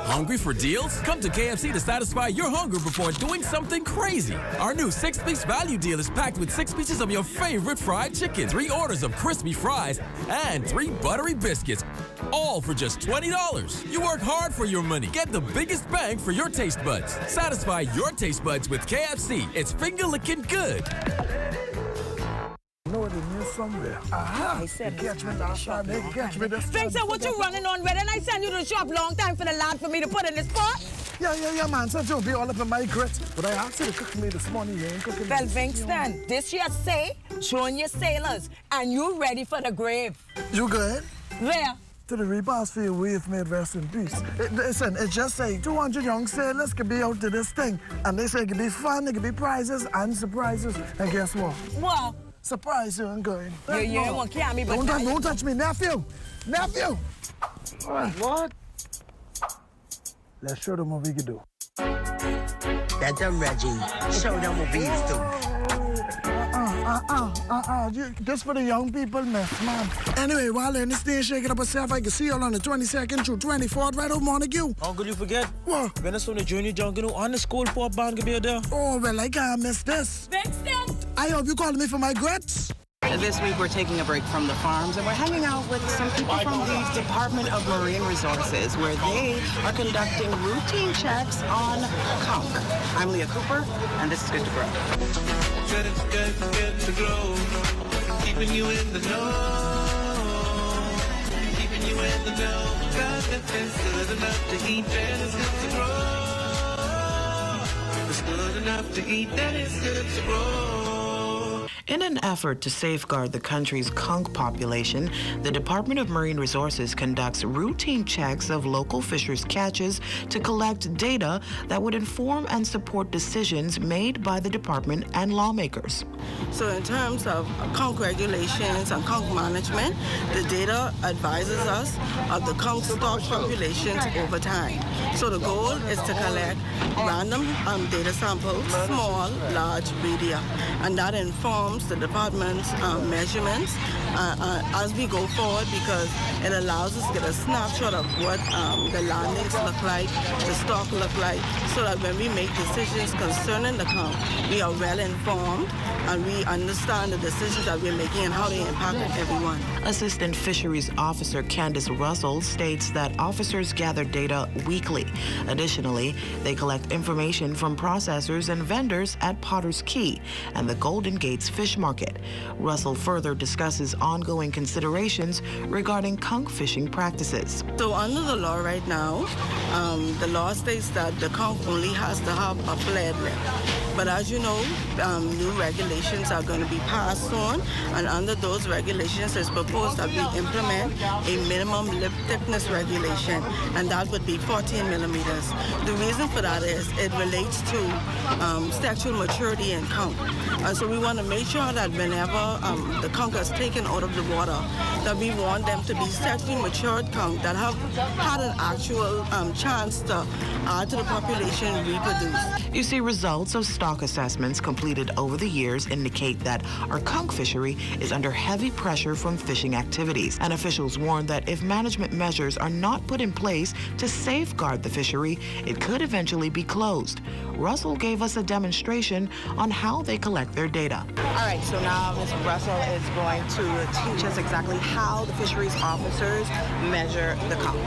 Hungry for deals? Come to KFC to satisfy your hunger before doing something crazy. Our new 6-piece value deal is packed with 6 pieces of your favorite fried chicken, 3 orders of crispy fries, and 3 buttery biscuits, all for just $20. You work hard for your money. Get the biggest bang for your taste buds. Satisfy your taste buds with KFC. It's finger-licking good. know the news somewhere. Aha! I said you catch me last time, they catch me this time. Spencer, what you running on red? And I send you to the shop long time for the lad for me to put in the spot? Yeah, man. So don't be all up in my grits. But I asked you to cook me this morning. You ain't cooking Well, Vingston, this year say, junior sailors, and you ready for the grave. You good? Where? To the repast for your wave made rest in peace. Listen, it just say 200 young sailors could be out to this thing. And they say it could be fun, it could be prizes and surprises. And guess what? What? Surprise you ain't going. You won't carry me, but... Don't touch me, nephew! Nephew! What? Let's show them what we can do. That's them, Reggie. Show them what we used to. Just for the young people, miss, man. Anyway, while in the stage shaking up herself, I can see you on the 22nd through 24th right over Montague. How could you forget? What? When it's on the junior jungle on the school pop band could be there. Oh, well, I can't miss this. I hope you called me for my grits. This week we're taking a break from the farms and we're hanging out with some people from the Department of Marine Resources where they are conducting routine checks on conch. I'm Leah Cooper and this is Good to Grow. Good to grow. Keeping you in the know. Keeping you in the know. God, it's good enough to eat and it's good to grow. It's good enough to eat and it's good to grow. In an effort to safeguard the country's conch population, the Department of Marine Resources conducts routine checks of local fishers' catches to collect data that would inform and support decisions made by the department and lawmakers. So in terms of conch regulations and conch management, the data advises us of the conch stock populations over time. So the goal is to collect random data samples, small, large, medium, and that informs the department's measurements as we go forward because it allows us to get a snapshot of what the landings look like, the stock look like, so that when we make decisions concerning the conch, we are well informed and we understand the decisions that we're making and how they impact everyone. Assistant Fisheries Officer Candace Russell states that officers gather data weekly. Additionally, they collect information from processors and vendors at Potter's Key and the Golden Gates Fish Market. Russell further discusses ongoing considerations regarding conch fishing practices. So under the law right now, the law states that the conch only has to have a flared lip. But as you know, new regulations are going to be passed on, and under those regulations, it's proposed that we implement a minimum lip thickness regulation, and that would be 14 millimeters. The reason for that is it relates to sexual maturity in conch. And so we want to make sure that whenever the conch is taken out of the water, that we want them to be sexually matured conch that have had an actual chance to add to the population and reproduce. You see, results of stock assessments completed over the years indicate that our conch fishery is under heavy pressure from fishing activities, and officials warn that if management measures are not put in place to safeguard the fishery, it could eventually be closed. Russell gave us a demonstration on how they collect their data. All right, so now Ms. Russell is going to teach us exactly how the fisheries officers measure the conch.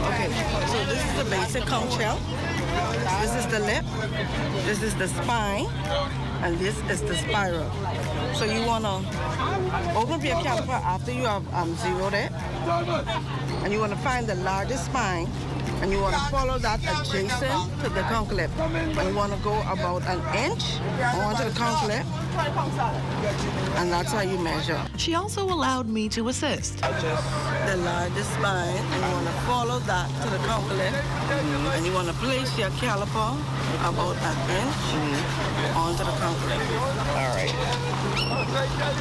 Okay, so this is the basic conch shell. This is the lip, this is the spine, and this is the spiral. So you want to open up your caliper after you have zeroed it, and you want to find the largest spine, and you want to follow that adjacent to the conch lip. And you want to go about an inch onto the conch lip, and that's how you measure. She also allowed me to assist. The largest spine, and you want to follow that to the conch lip, and you want to place your caliper about an inch onto the conch lip. All right.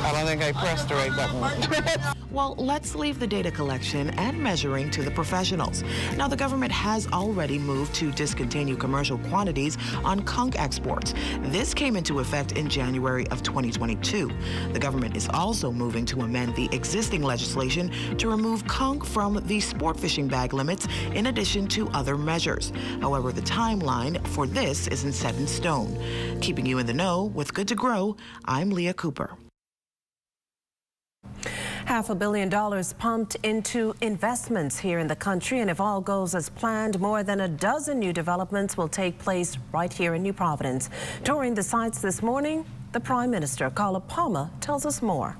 I don't think I pressed the right button. Well, let's leave the data collection and measuring to the professionals. Now, the government has already moved to discontinue commercial quantities on conch exports. This came into effect in January of 2022. The government is also moving to amend the existing legislation to remove conch from the sport fishing bag limits in addition to other measures. However, the timeline for this isn't set in stone. Keeping you in the know with Good to Grow, I'm Leah Cooper. $500 million pumped into investments here in the country, and if all goes as planned, more than a dozen new developments will take place right here in New Providence. Touring the sites this morning, the Prime Minister, Carla Palmer, tells us more.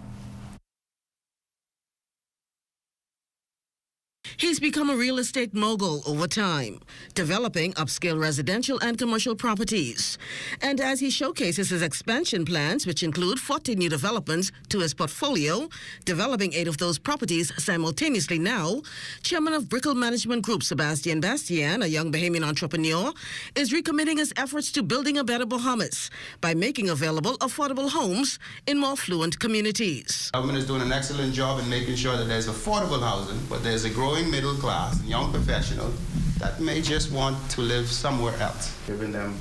He's become a real estate mogul over time, developing upscale residential and commercial properties. And as he showcases his expansion plans, which include 40 new developments to his portfolio, developing 8 of those properties simultaneously now, Chairman of Brickell Management Group, Sebastian Bastian, a young Bahamian entrepreneur, is recommitting his efforts to building a better Bahamas by making available affordable homes in more affluent communities. The government is doing an excellent job in making sure that there's affordable housing, but there's a growing middle class, young professional that may just want to live somewhere else, giving them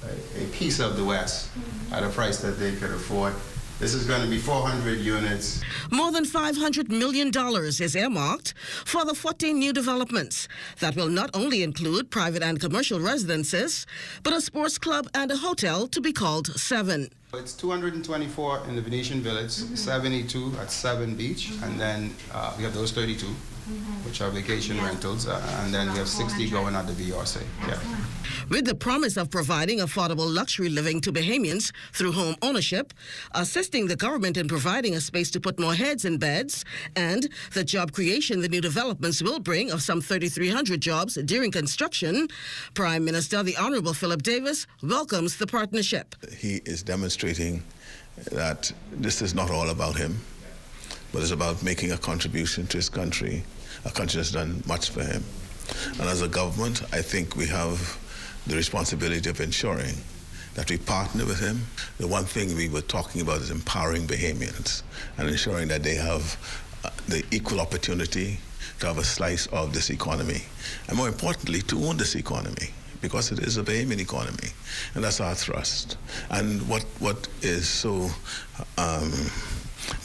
a piece of the West at a price that they could afford. This is going to be 400 units. More than $500 million is earmarked for the 14 new developments that will not only include private and commercial residences, but a sports club and a hotel to be called 7. It's 224 in the Venetian Village, 72 at 7 Beach, and then we have those 32, which are vacation rentals, and then we have 60 going at the VRC. Yeah. With the promise of providing affordable luxury living to Bahamians through home ownership, assisting the government in providing a space to put more heads in beds, and the job creation the new developments will bring of some 3,300 jobs during construction, Prime Minister the Honorable Philip Davis welcomes the partnership. He is demonstrating that this is not all about him, but it's about making a contribution to his country, a country that's done much for him. And as a government, I think we have the responsibility of ensuring that we partner with him. The one thing we were talking about is empowering Bahamians and ensuring that they have the equal opportunity to have a slice of this economy, and more importantly, to own this economy, because it is a Bahamian economy, and that's our thrust. And what is so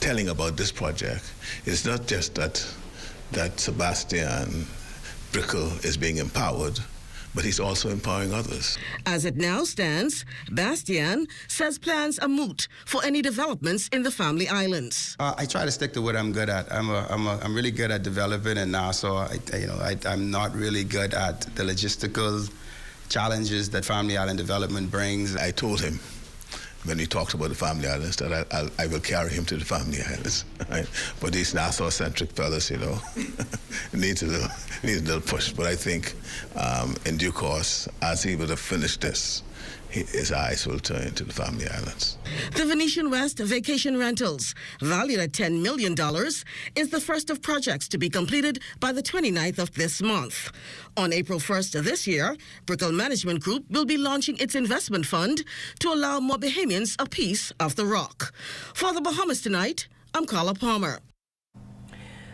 telling about this project is not just that Sebastian Brickell is being empowered, but he's also empowering others. As it now stands, Bastian says plans are moot for any developments in the Family Islands. I try to stick to what I'm good at. I'm really good at developing in Nassau. I'm not really good at the logistical challenges that Family Island development brings. I told him when we talked about the Family Islands that I will carry him to the Family Islands. Right? But these Nassau-centric fellas, need a little push. But I think in due course, as he would have finished this, his eyes will turn to the Family Islands. The Venetian West Vacation Rentals, valued at $10 million, is the first of projects to be completed by the 29th of this month. On April 1st of this year, Brickell Management Group will be launching its investment fund to allow more Bahamians a piece of the rock. For the Bahamas Tonight, I'm Carla Palmer.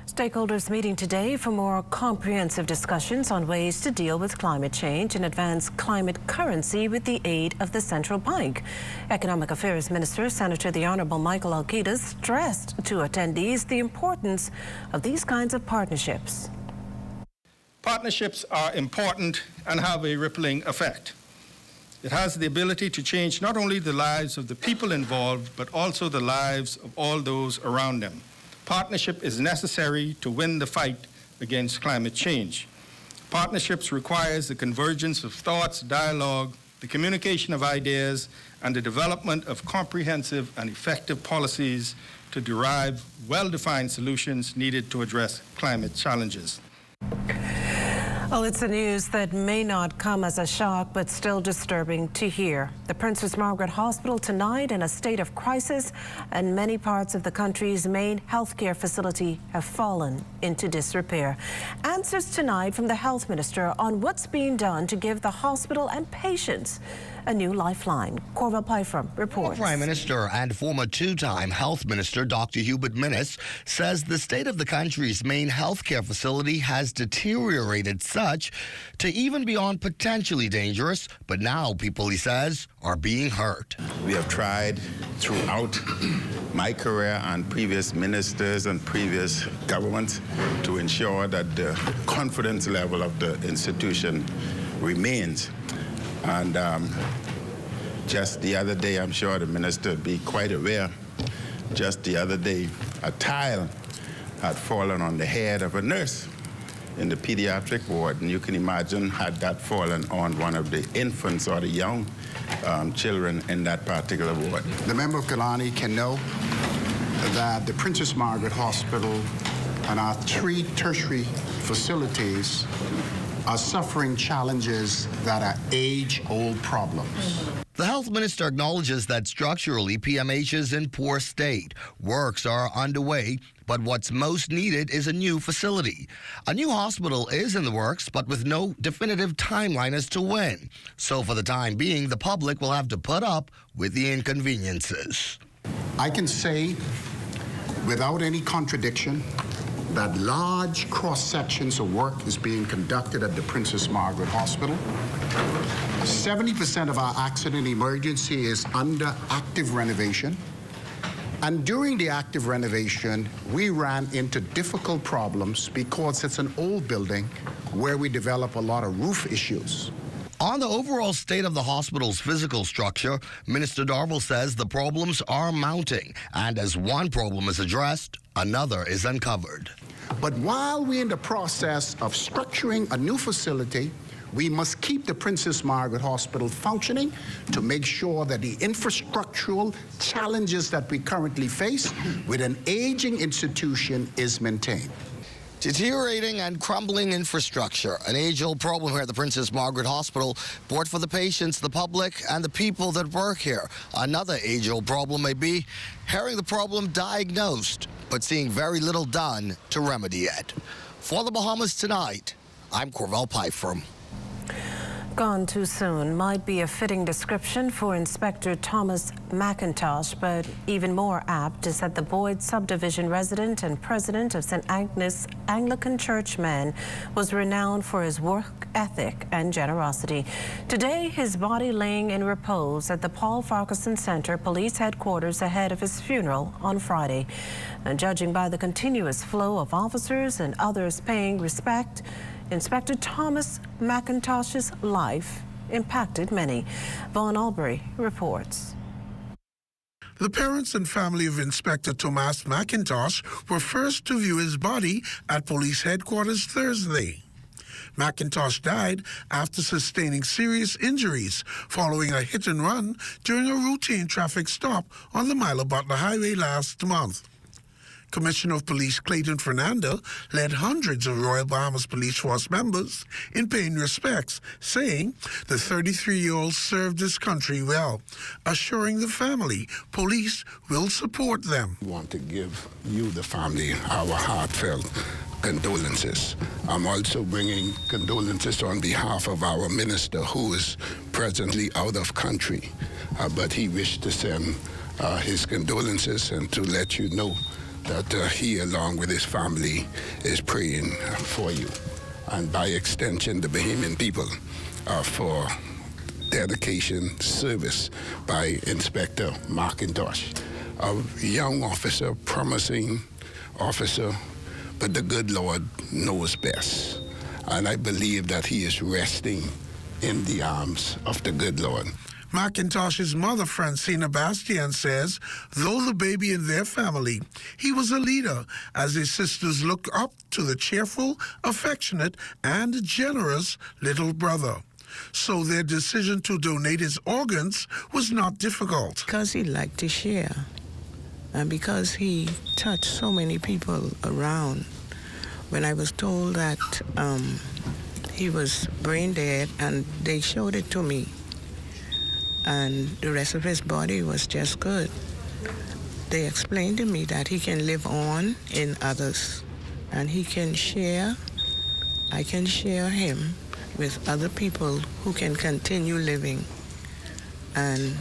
Stakeholders meeting today for more comprehensive discussions on ways to deal with climate change and advance climate currency with the aid of the central bank. Economic Affairs Minister Senator the Honorable Michael Alkita stressed to attendees the importance of these kinds of partnerships. Partnerships are important and have a rippling effect. It has the ability to change not only the lives of the people involved, but also the lives of all those around them. Partnership is necessary to win the fight against climate change. Partnerships requires the convergence of thoughts, dialogue, the communication of ideas, and the development of comprehensive and effective policies to derive well-defined solutions needed to address climate challenges. Well, it's a news that may not come as a shock, but still disturbing to hear. The Princess Margaret Hospital tonight in a state of crisis, and many parts of the country's main healthcare facility have fallen into disrepair. Answers tonight from the Health Minister on what's being done to give the hospital and patients a new lifeline. Corval Pfeiffer reports. Prime Minister and former two-time Health Minister Dr. Hubert Minnis says the state of the country's main healthcare facility has deteriorated such to even beyond potentially dangerous, but now people, he says, are being hurt. We have tried throughout my career and previous ministers and previous governments to ensure that the confidence level of the institution remains. And just the other day, I'm sure the minister would be quite aware, just the other day, a tile had fallen on the head of a nurse in the pediatric ward. And you can imagine, had that fallen on one of the infants or the young children in that particular ward. The member of Kalani can know that the Princess Margaret Hospital and our 3 tertiary facilities are suffering challenges that are age-old problems. The health minister acknowledges that structurally PMH is in poor state. Works are underway, but what's most needed is a new facility. A new hospital is in the works, but with no definitive timeline as to when. So for the time being, the public will have to put up with the inconveniences. I can say, without any contradiction, that large cross-sections of work is being conducted at the Princess Margaret Hospital. 70% of our accident emergency is under active renovation. And during the active renovation, we ran into difficult problems because it's an old building where we develop a lot of roof issues. On the overall state of the hospital's physical structure, Minister Darville says the problems are mounting, and as one problem is addressed, another is uncovered. But while we're in the process of structuring a new facility, we must keep the Princess Margaret Hospital functioning to make sure that the infrastructural challenges that we currently face with an aging institution is maintained. Deteriorating and crumbling infrastructure, an age-old problem here at the Princess Margaret Hospital, both for the patients, the public, and the people that work here. Another age-old problem may be hearing the problem diagnosed, but seeing very little done to remedy it. For the Bahamas Tonight, I'm Corvell Pyfrom. Gone too soon might be a fitting description for Inspector Thomas McIntosh, but even more apt is that the Boyd subdivision resident and president of St. Agnes Anglican Church man was renowned for his work ethic and generosity. Today, his body laying in repose at the Paul Farquharson Center Police Headquarters ahead of his funeral on Friday. And judging by the continuous flow of officers and others paying respect, Inspector Thomas McIntosh's life impacted many. Vaughn Albury reports. The parents and family of Inspector Thomas McIntosh were first to view his body at police headquarters Thursday. McIntosh died after sustaining serious injuries following a hit and run during a routine traffic stop on the Milo Butler Highway last month. Commissioner of Police Clayton Fernando led hundreds of Royal Bahamas Police Force members in paying respects, saying the 33-year-old served his country well, assuring the family police will support them. We want to give you, the family, our heartfelt condolences. I'm also bringing condolences on behalf of our minister, who is presently out of country, but he wished to send his condolences and to let you know that he, along with his family, is praying for you. And by extension, the Bahamian people for dedication, service by Inspector McIntosh. A young officer, promising officer, but the good Lord knows best. And I believe that he is resting in the arms of the good Lord. McIntosh's mother, Francina Bastian, says, though the baby in their family, he was a leader, as his sisters looked up to the cheerful, affectionate, and generous little brother. So their decision to donate his organs was not difficult. Because he liked to share, and because he touched so many people around. When I was told that he was brain dead, and they showed it to me, and the rest of his body was just good. They explained to me that he can live on in others, and he can share. I can share him with other people who can continue living. And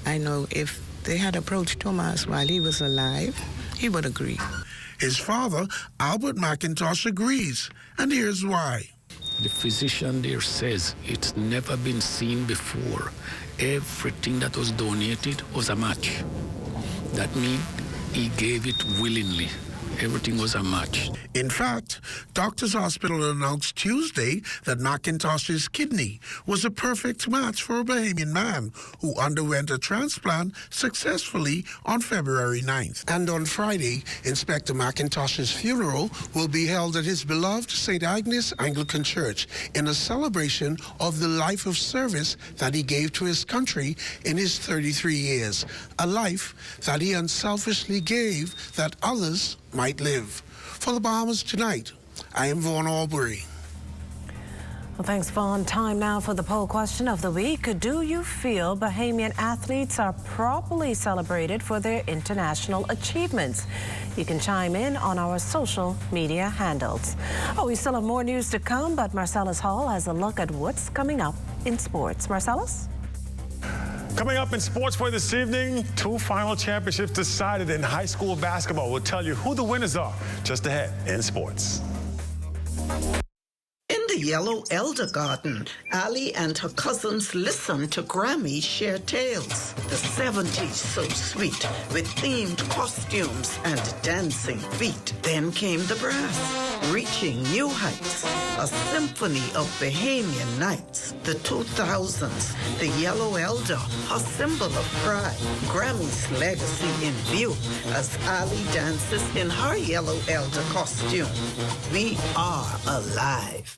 I know if they had approached Thomas while he was alive, he would agree. His father, Albert McIntosh, agrees, and here's why. The physician there says it's never been seen before. Everything that was donated was a match. That means he gave it willingly. Everything was a match. In fact, Doctors Hospital announced Tuesday that McIntosh's kidney was a perfect match for a Bahamian man who underwent a transplant successfully on February 9th. And on Friday, Inspector McIntosh's funeral will be held at his beloved St. Agnes Anglican Church in a celebration of the life of service that he gave to his country in his 33 years, a life that he unselfishly gave that others might live. For the Bahamas Tonight, I am Vaughn Albury. Well, thanks, Vaughn. Time now for the poll question of the week. Do you feel Bahamian athletes are properly celebrated for their international achievements? You can chime in on our social media handles. Oh, we still have more news to come, but Marcellus Hall has a look at what's coming up in sports. Marcellus? Coming up in sports for this evening, 2 final championships decided in high school basketball. We'll tell you who the winners are just ahead in sports. In the yellow elder garden, Allie and her cousins listened to Grammy share tales. The 70s so sweet, with themed costumes and dancing feet. Then came the brass, reaching new heights, a symphony of Bahamian nights. The 2000s, the yellow elder, a symbol of pride. Grammy's legacy in view as Ali dances in her yellow elder costume. We are alive.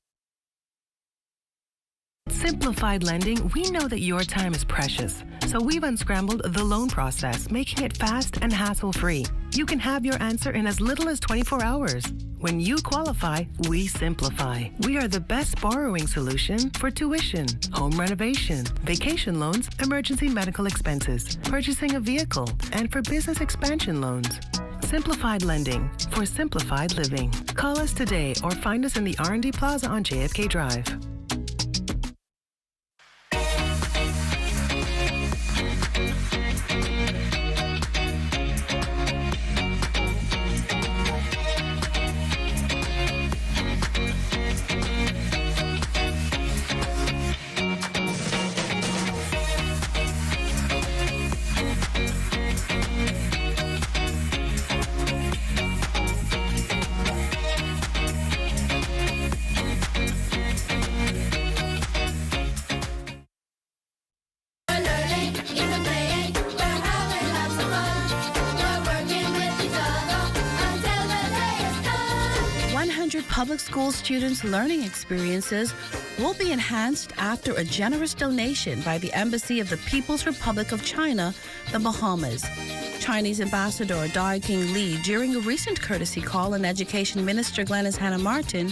Simplified Lending, we know that your time is precious. So we've unscrambled the loan process, making it fast and hassle-free. You can have your answer in as little as 24 hours. When you qualify, we simplify. We are the best borrowing solution for tuition, home renovation, vacation loans, emergency medical expenses, purchasing a vehicle, and for business expansion loans. Simplified Lending for simplified living. Call us today or find us in the R&D Plaza on JFK Drive. Public school students' learning experiences will be enhanced after a generous donation by the Embassy of the People's Republic of China, the Bahamas. Chinese Ambassador Dai King Lee, during a recent courtesy call on Education Minister Glenys Hannah Martin,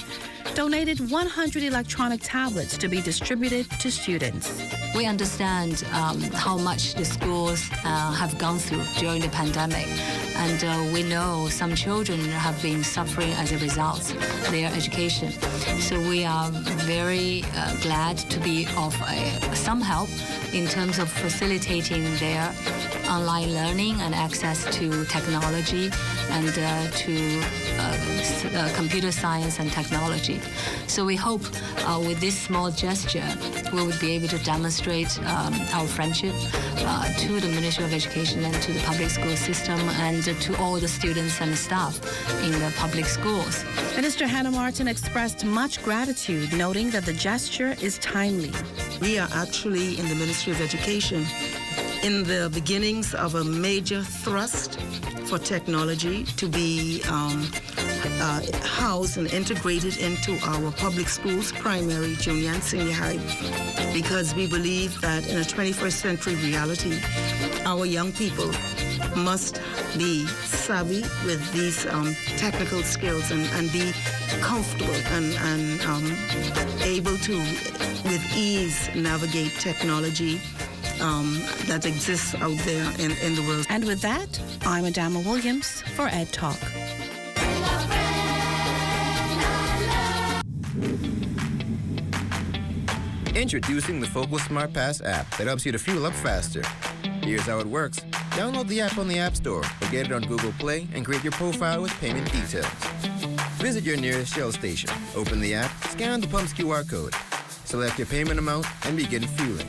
donated 100 electronic tablets to be distributed to students. We understand how much the schools have gone through during the pandemic. And we know some children have been suffering as a result of their education. So we are very glad to be of some help in terms of facilitating their online learning and access to technology and to computer science and technology. So we hope with this small gesture, we would be able to demonstrate our friendship to the Ministry of Education and to the public school system and to all the students and staff in the public schools. Minister Hannah Martin expressed much gratitude, noting that the gesture is timely. We are actually in the Ministry of Education in the beginnings of a major thrust for technology to be housed and integrated into our public schools, primary, junior, and senior high, because we believe that in a 21st century reality, our young people must be savvy with these technical skills and be comfortable and able to, with ease, navigate technology that exists out there in the world. And with that, I'm Adama Williams for Ed Talk. Introducing the Focal Smart Pass app that helps you to fuel up faster. Here's how it works. Download the app on the App Store or get it on Google Play and create your profile with payment details. Visit your nearest Shell station, open the app, scan the pump's QR code, select your payment amount, and begin fueling.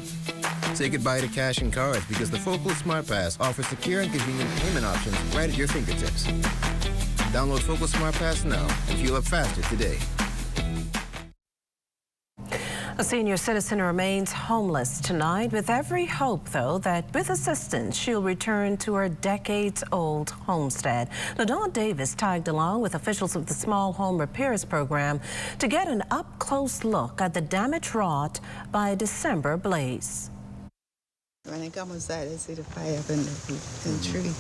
Say goodbye to cash and cards because the Focal Smart Pass offers secure and convenient payment options right at your fingertips. Download Focal Smart Pass now and fuel up faster today. A senior citizen remains homeless tonight, with every hope, though, that with assistance she'll return to her decades-old homestead. LaDawn Davis tagged along with officials of the Small Home Repairs Program to get an up-close look at the damage wrought by a December blaze. When I come outside, I see the fire up in the tree.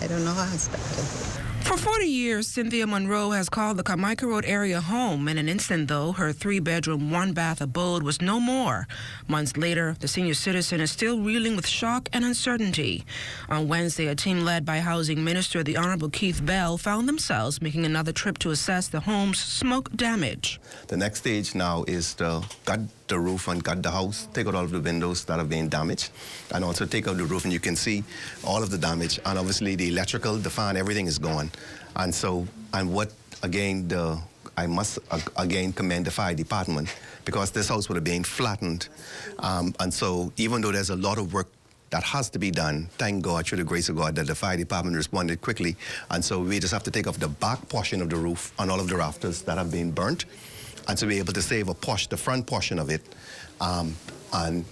I don't know how it started. For 40 years, Cynthia Monroe has called the Carmichael Road area home. In an instant, though, her 3-bedroom, 1-bath abode was no more. Months later, the senior citizen is still reeling with shock and uncertainty. On Wednesday, a team led by Housing Minister the Honorable Keith Bell found themselves making another trip to assess the home's smoke damage. The next stage now is to gut the roof and gut the house, take out all of the windows that have been damaged, and also take out the roof, and you can see all of the damage, and obviously the electrical, the fan, everything is gone. And so, and what, again, I must again commend the fire department, because this house would have been flattened. And so even though there's a lot of work that has to be done, thank God, through the grace of God, that the fire department responded quickly. And so we just have to take off the back portion of the roof and all of the rafters that have been burnt. And so we're able to save the front portion of it, and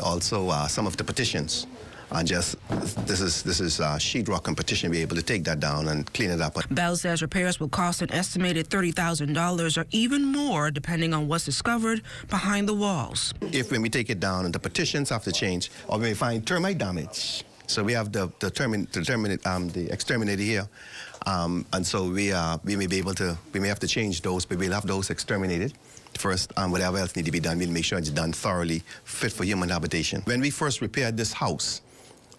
also some of the partitions. And just, this is sheetrock and partition, be able to take that down and clean it up. Bell says repairs will cost an estimated $30,000 or even more, depending on what's discovered behind the walls. If when we take it down and the partitions have to change, or we find termite damage. So we have the exterminator here, and so we may have to change those, but we'll have those exterminated first, and whatever else need to be done, we'll make sure it's done thoroughly, fit for human habitation. When we first repaired this house,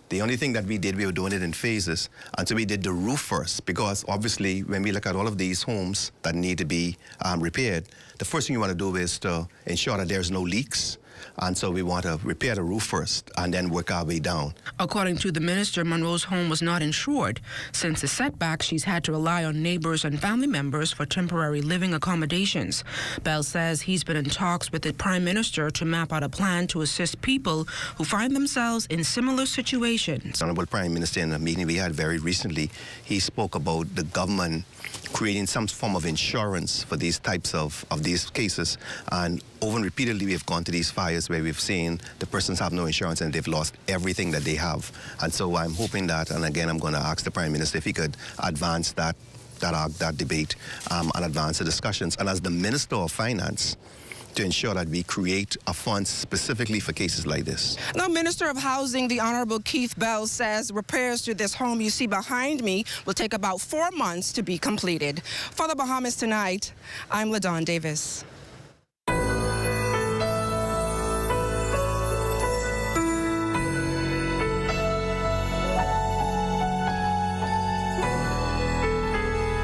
the only thing that we did, we were doing it in phases. And so we did the roof first, because obviously when we look at all of these homes that need to be repaired, the first thing you want to do is to ensure that there's no leaks. And so we want to repair the roof first and then work our way down. According to the minister, Monroe's home was not insured. Since the setback, she's had to rely on neighbors and family members for temporary living accommodations. Bell says he's been in talks with the Prime Minister to map out a plan to assist people who find themselves in similar situations. Honorable Prime Minister, in a meeting we had very recently, he spoke about the government creating some form of insurance for these types of these cases. And over and repeatedly, we have gone to these fires where we've seen the persons have no insurance and they've lost everything that they have. And so I'm hoping that, and again, I'm going to ask the Prime Minister if he could advance that debate and advance the discussions. And as the Minister of Finance, to ensure that we create a fund specifically for cases like this. Now, Minister of Housing, the Honorable Keith Bell, says repairs to this home you see behind me will take about 4 months to be completed. For the Bahamas Tonight, I'm LaDawn Davis.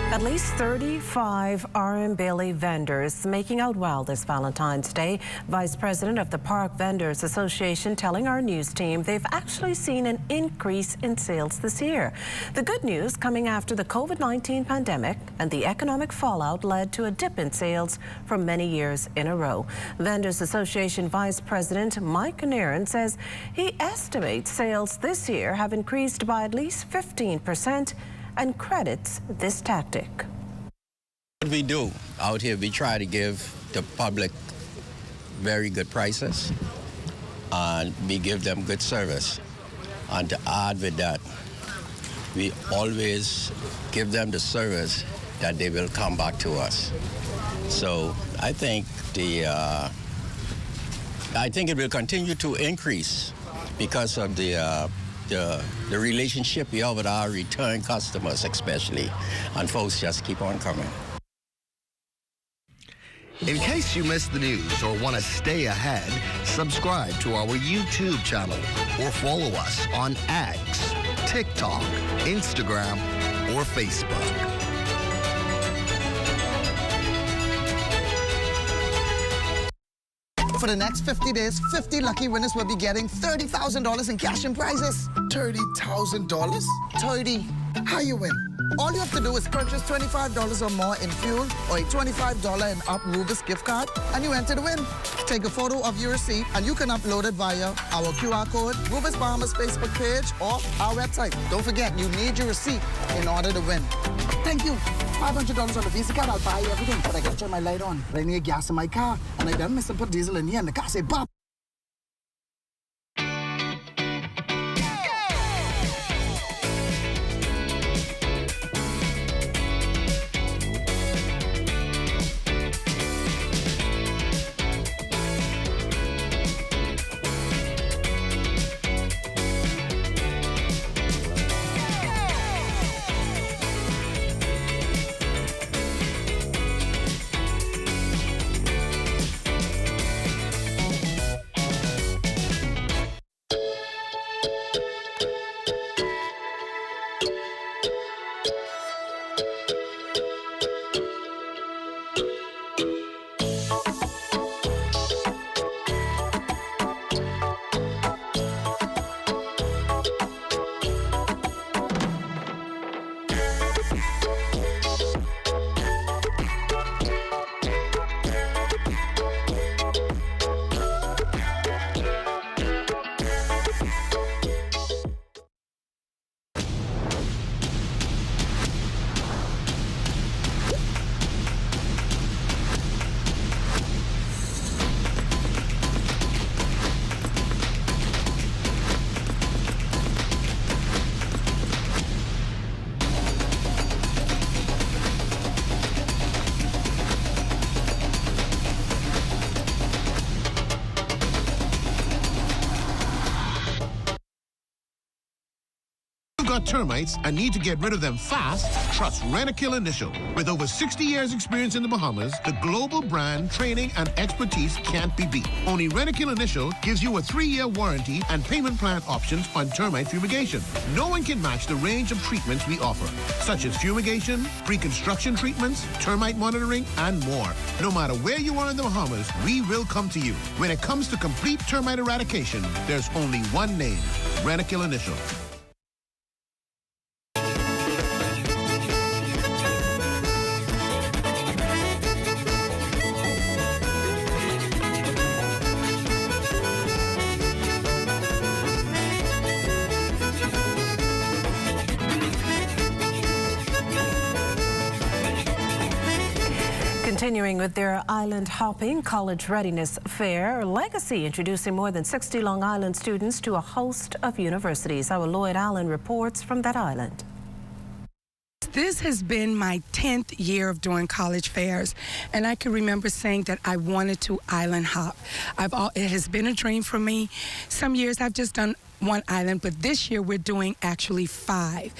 At least 35 RM Bailey vendors making out well this Valentine's Day. Vice President of the Park Vendors Association telling our news team they've actually seen an increase in sales this year. The good news coming after the COVID-19 pandemic and the economic fallout led to a dip in sales for many years in a row. Vendors Association Vice President Mike Nairn says he estimates sales this year have increased by at least 15%. And credits this tactic. What we do out here, we try to give the public very good prices, and we give them good service. And to add with that, we always give them the service that they will come back to us. So I think it will continue to increase because of the relationship we have with our return customers especially, and folks just keep on coming. In case you missed the news or want to stay ahead, subscribe to our YouTube channel or follow us on X, TikTok, Instagram, or Facebook. For the next 50 days, 50 lucky winners will be getting $30,000 in cash and prizes. $30,000? 30. How you win? All you have to do is purchase $25 or more in fuel or a $25 and up Rubis gift card, and you enter to win. Take a photo of your receipt, and you can upload it via our QR code, Rubis Bahamas Facebook page, or our website. Don't forget, you need your receipt in order to win. Thank you. $500 on the Visa card, I'll buy everything, but I gotta turn my light on. I need gas in my car, and I done miss and put diesel in here, and the car say, "Bop." got termites and need to get rid of them fast, trust Rentokil Initial. With over 60 years experience in the Bahamas, the global brand, training, and expertise can't be beat. Only Rentokil Initial gives you a 3-year warranty and payment plan options on termite fumigation. No one can match the range of treatments we offer, such as fumigation, pre-construction treatments, termite monitoring, and more. No matter where you are in the Bahamas, we will come to you. When it comes to complete termite eradication, there's only one name, Rentokil Initial. Continuing with their island hopping college readiness fair, Legacy introducing more than 60 Long Island students to a host of universities. Our Lloyd Allen reports from that island. This has been my 10th year of doing college fairs, and I can remember saying that I wanted to island hop. It has been a dream for me. Some years I've just done one island, but this year we're doing actually 5.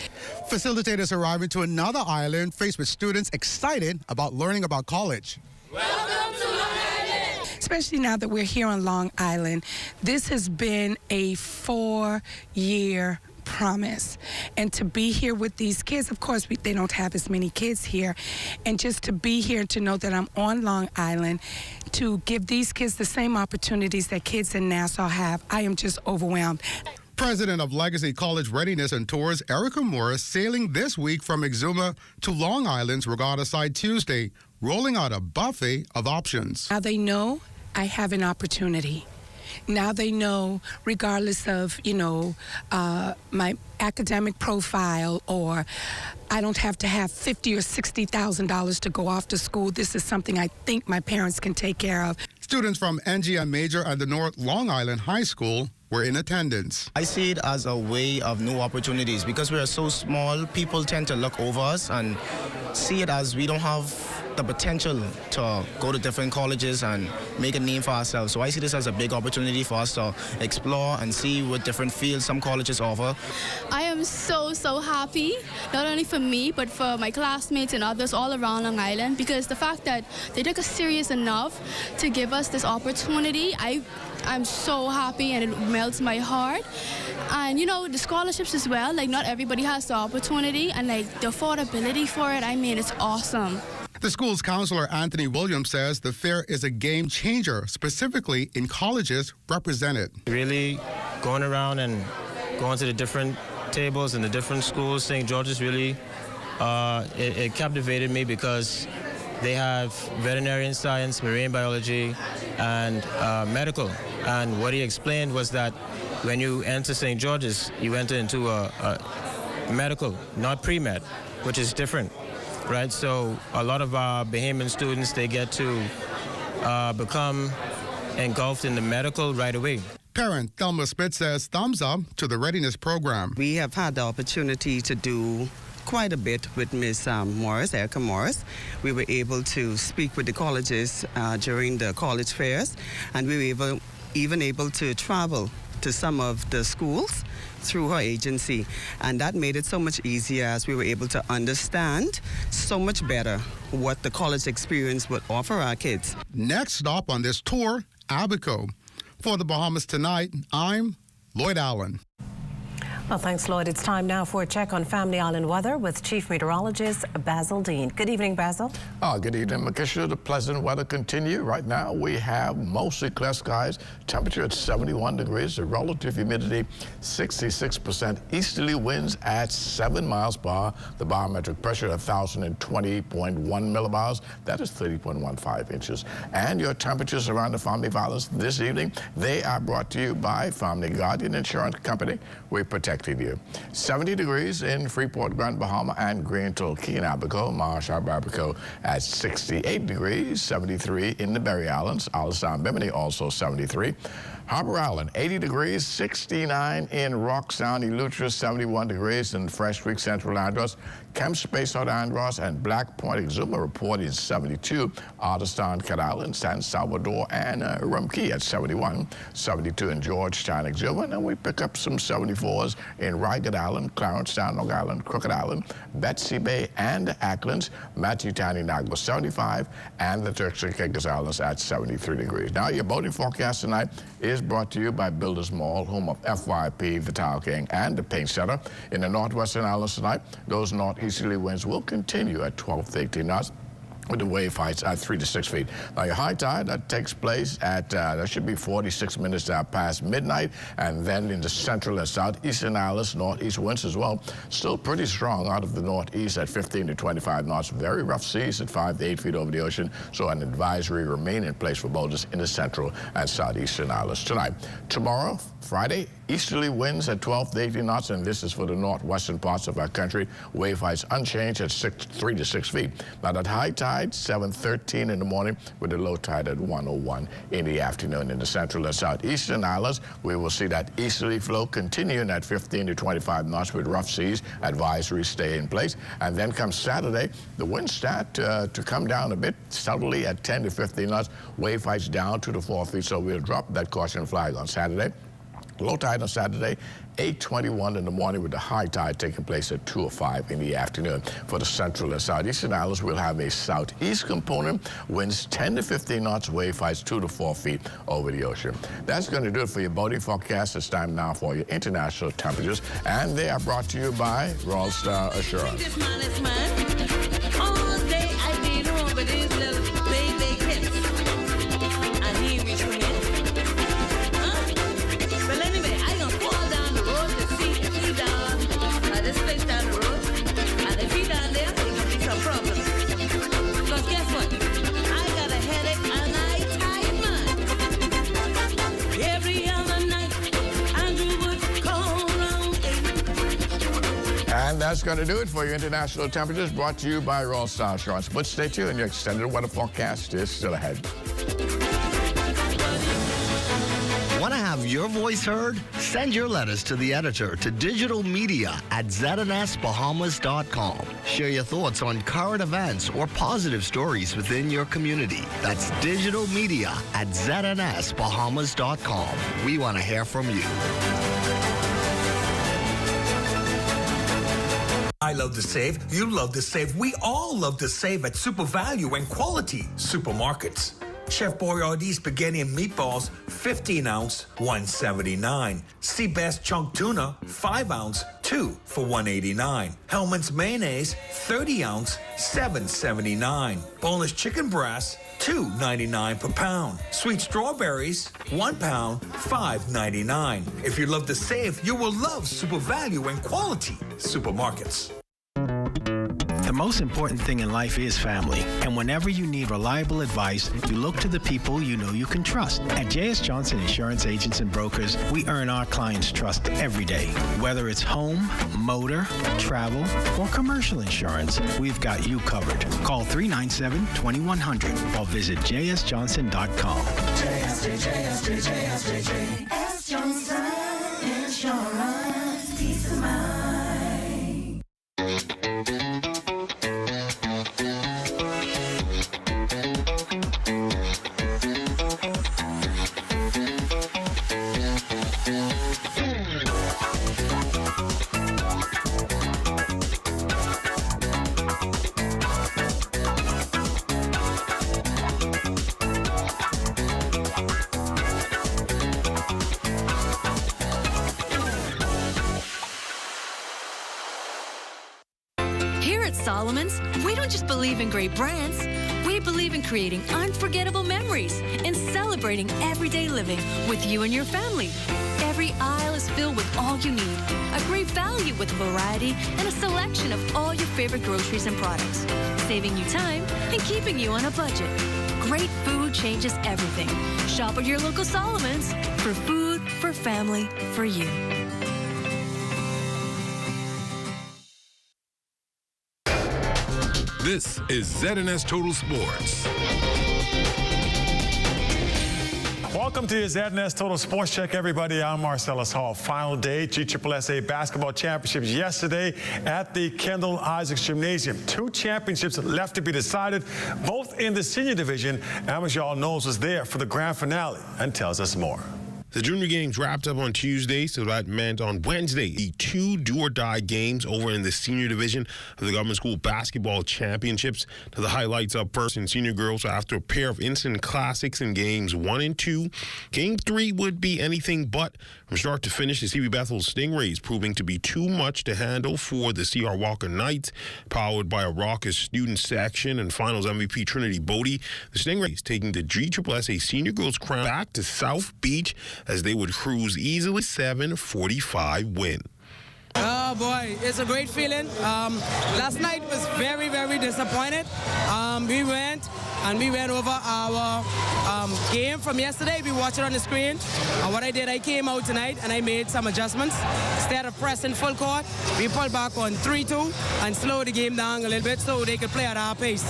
Facilitators arriving to another island faced with students excited about learning about college. Welcome to Long Island! Especially now that we're here on Long Island, this has been a 4-year promise. And to be here with these kids, of course, they don't have as many kids here, and just to be here, to know that I'm on Long Island, to give these kids the same opportunities that kids in Nassau have, I am just overwhelmed. President of Legacy College Readiness and Tours, Erica Morris, sailing this week from Exuma to Long Island's Regatta Side Tuesday, rolling out a buffet of options. Now they know I have an opportunity. Now they know, regardless of, my academic profile, or I don't have to have $50,000 or $60,000 to go off to school. This is something I think my parents can take care of. Students from NGM Major and the North Long Island High School were in attendance. I see it as a way of new opportunities. Because we are so small, people tend to look over us and see it as we don't have the potential to go to different colleges and make a name for ourselves. So I see this as a big opportunity for us to explore and see what different fields some colleges offer. I am so happy, not only for me, but for my classmates and others all around Long Island, because the fact that they took us serious enough to give us this opportunity, I'm so happy, and it melts my heart. And the scholarships as well, not everybody has the opportunity, and the affordability for it, it's awesome. The school's counselor, Anthony Williams, says the fair is a game changer, specifically in colleges represented. Really going around and going to the different tables in the different schools, St. George's really, it captivated me because they have veterinary science, marine biology, and medical. And what he explained was that when you enter St. George's, you enter into a medical, not pre-med, which is different. Right, so a lot of our Bahamian students, they get to become engulfed in the medical right away. Parent Thelma Spitz says thumbs up to the readiness program. We have had the opportunity to do quite a bit with Ms. Morris, Erica Morris. We were able to speak with the colleges during the college fairs, and we were even able to travel to some of the schools through her agency, and that made it so much easier as we were able to understand so much better what the college experience would offer our kids. Next stop on this tour, Abaco. For the Bahamas Tonight, I'm Lloyd Allen. Well, thanks, Lloyd. It's time now for a check on Family Island weather with Chief Meteorologist Basil Dean. Good evening, Basil. Good evening, Makisha. The pleasant weather continue. Right now, we have mostly clear skies. Temperature at 71 degrees. The relative humidity 66%. Easterly winds at 7 miles per hour. The barometric pressure 1,020.1 millibars. That is 30.15 inches. And your temperatures around the Family Islands this evening, they are brought to you by Family Guardian Insurance Company. We protect you. 70 degrees in Freeport, Grand Bahama, and Greenville, Key and Abaco. Marsh Harbor, Abaco at 68 degrees, 73 in the Berry Islands. Alice Island, Bimini also 73. Harbor Island, 80 degrees, 69 in Rock Sound, Eleuthera, 71 degrees in Fresh Creek, Central Andros, Kemp Space out Andros, and Black Point, Exuma reporting 72, Otterstown, Cat Island, San Salvador, and Rumkey at 71, 72 in Georgetown, Exuma, and we pick up some 74s in Ragged Island, Clarencetown, Long Island, Crooked Island, Betsy Bay, and Acklands, Matthew Townie, Nagua, 75, and the Turks and Caicos Islands at 73 degrees. Now, your boating forecast tonight is brought to you by Builders Mall, home of FYP, the Tile King, and the Paint Center. In the Northwestern Islands tonight, those northeasterly winds will continue at 12 to 18 knots, with the wave heights at 3 to 6 feet. Now, your high tide, that takes place at, that should be 46 minutes past midnight, and then in the central and southeastern islands, northeast winds as well, still pretty strong out of the northeast at 15 to 25 knots. Very rough seas at 5 to 8 feet over the ocean, so an advisory remain in place for boaters in the central and southeastern islands tonight. Tomorrow, Friday, easterly winds at 12 to 18 knots, and this is for the northwestern parts of our country. Wave heights unchanged at 3 to 6 feet. Now, that high tide, 7:13 in the morning, with the low tide at 1:01 in the afternoon. In the central and southeastern islands, we will see that easterly flow continuing at 15 to 25 knots with rough seas. Advisories stay in place. And then comes Saturday, the winds start to come down a bit, subtly at 10 to 15 knots. Wave heights down 2 to 4 feet, so we'll drop that caution flag on Saturday. Low tide on Saturday, 8:21 in the morning, with the high tide taking place at 2:05 in the afternoon. For the central and southeastern islands, we'll have a southeast component, winds 10 to 15 knots, wave heights 2 to 4 feet over the ocean. That's going to do it for your boating forecast. It's time now for your international temperatures, and they are brought to you by Royal Star Assurance. All day I be home with these little baby kids, and he reach for me. Well, anyway, I gonna fall down the road to see if he down at this place down the road, and if he down there, there gonna be some problems. Cause guess what? I got a headache and I tired mine. Every other night, Andrew would call around 8. And that's going to do it for your international temperatures, brought to you by Royal Star Assurance. But stay tuned, your extended weather forecast is still ahead. Want to have your voice heard? Send your letters to the editor to digitalmedia@znsbahamas.com. Share your thoughts on current events or positive stories within your community. That's digitalmedia@znsbahamas.com. We want to hear from you. I love to save. You love to save. We all love to save at Super Value and Quality Supermarkets. Chef Boyardee spaghetti and meatballs, 15 ounce, $1.79. Sea Bass chunk tuna, 5 ounce, 2 for $1.89. Hellman's mayonnaise, 30 ounce, $7.79. Boneless chicken breast, $2.99 per pound. Sweet strawberries, 1 pound, $5.99. If you love to save, you will love Super Value and Quality Supermarkets. The most important thing in life is family, and whenever you need reliable advice, you look to the people you know you can trust. At J.S. Johnson Insurance Agents and Brokers, we earn our clients' trust every day. Whether it's home, motor, travel, or commercial insurance, we've got you covered. Call 397-2100 or visit jsjohnson.com. J.S. Johnson Insurance, peace of mind. Solomon's, we don't just believe in great brands. We believe in creating unforgettable memories and celebrating everyday living with you and your family. Every aisle is filled with all you need. A great value with variety and a selection of all your favorite groceries and products. Saving you time and keeping you on a budget. Great food changes everything. Shop at your local Solomon's for food, for family, for you. This is ZNS Total Sports. Welcome to your ZNS Total Sports Check, everybody. I'm Marcellus Hall. Final day, GSSA basketball championships yesterday at the Kendall Isaacs Gymnasium. 2 championships left to be decided, both in the senior division. Amajal Knowles was there for the grand finale and tells us more. The junior games wrapped up on Tuesday, so that meant on Wednesday, the 2 do-or-die games over in the senior division of the government school basketball championships. To the highlights up first in senior girls after a pair of instant classics in games 1 and 2. Game 3 would be anything but. From start to finish, the CB Bethel Stingrays proving to be too much to handle for the C.R. Walker Knights. Powered by a raucous student section and finals MVP Trinity Bodie, the Stingrays taking the GSSA senior girls crown back to South Beach as they would cruise easily 7-45 win. Oh boy, it's a great feeling. Last night was very, very disappointed. We went over our game from yesterday. We watched it on the screen. And what I did, I came out tonight and I made some adjustments. Instead of pressing full court, we pulled back on 3-2 and slowed the game down a little bit so they could play at our pace.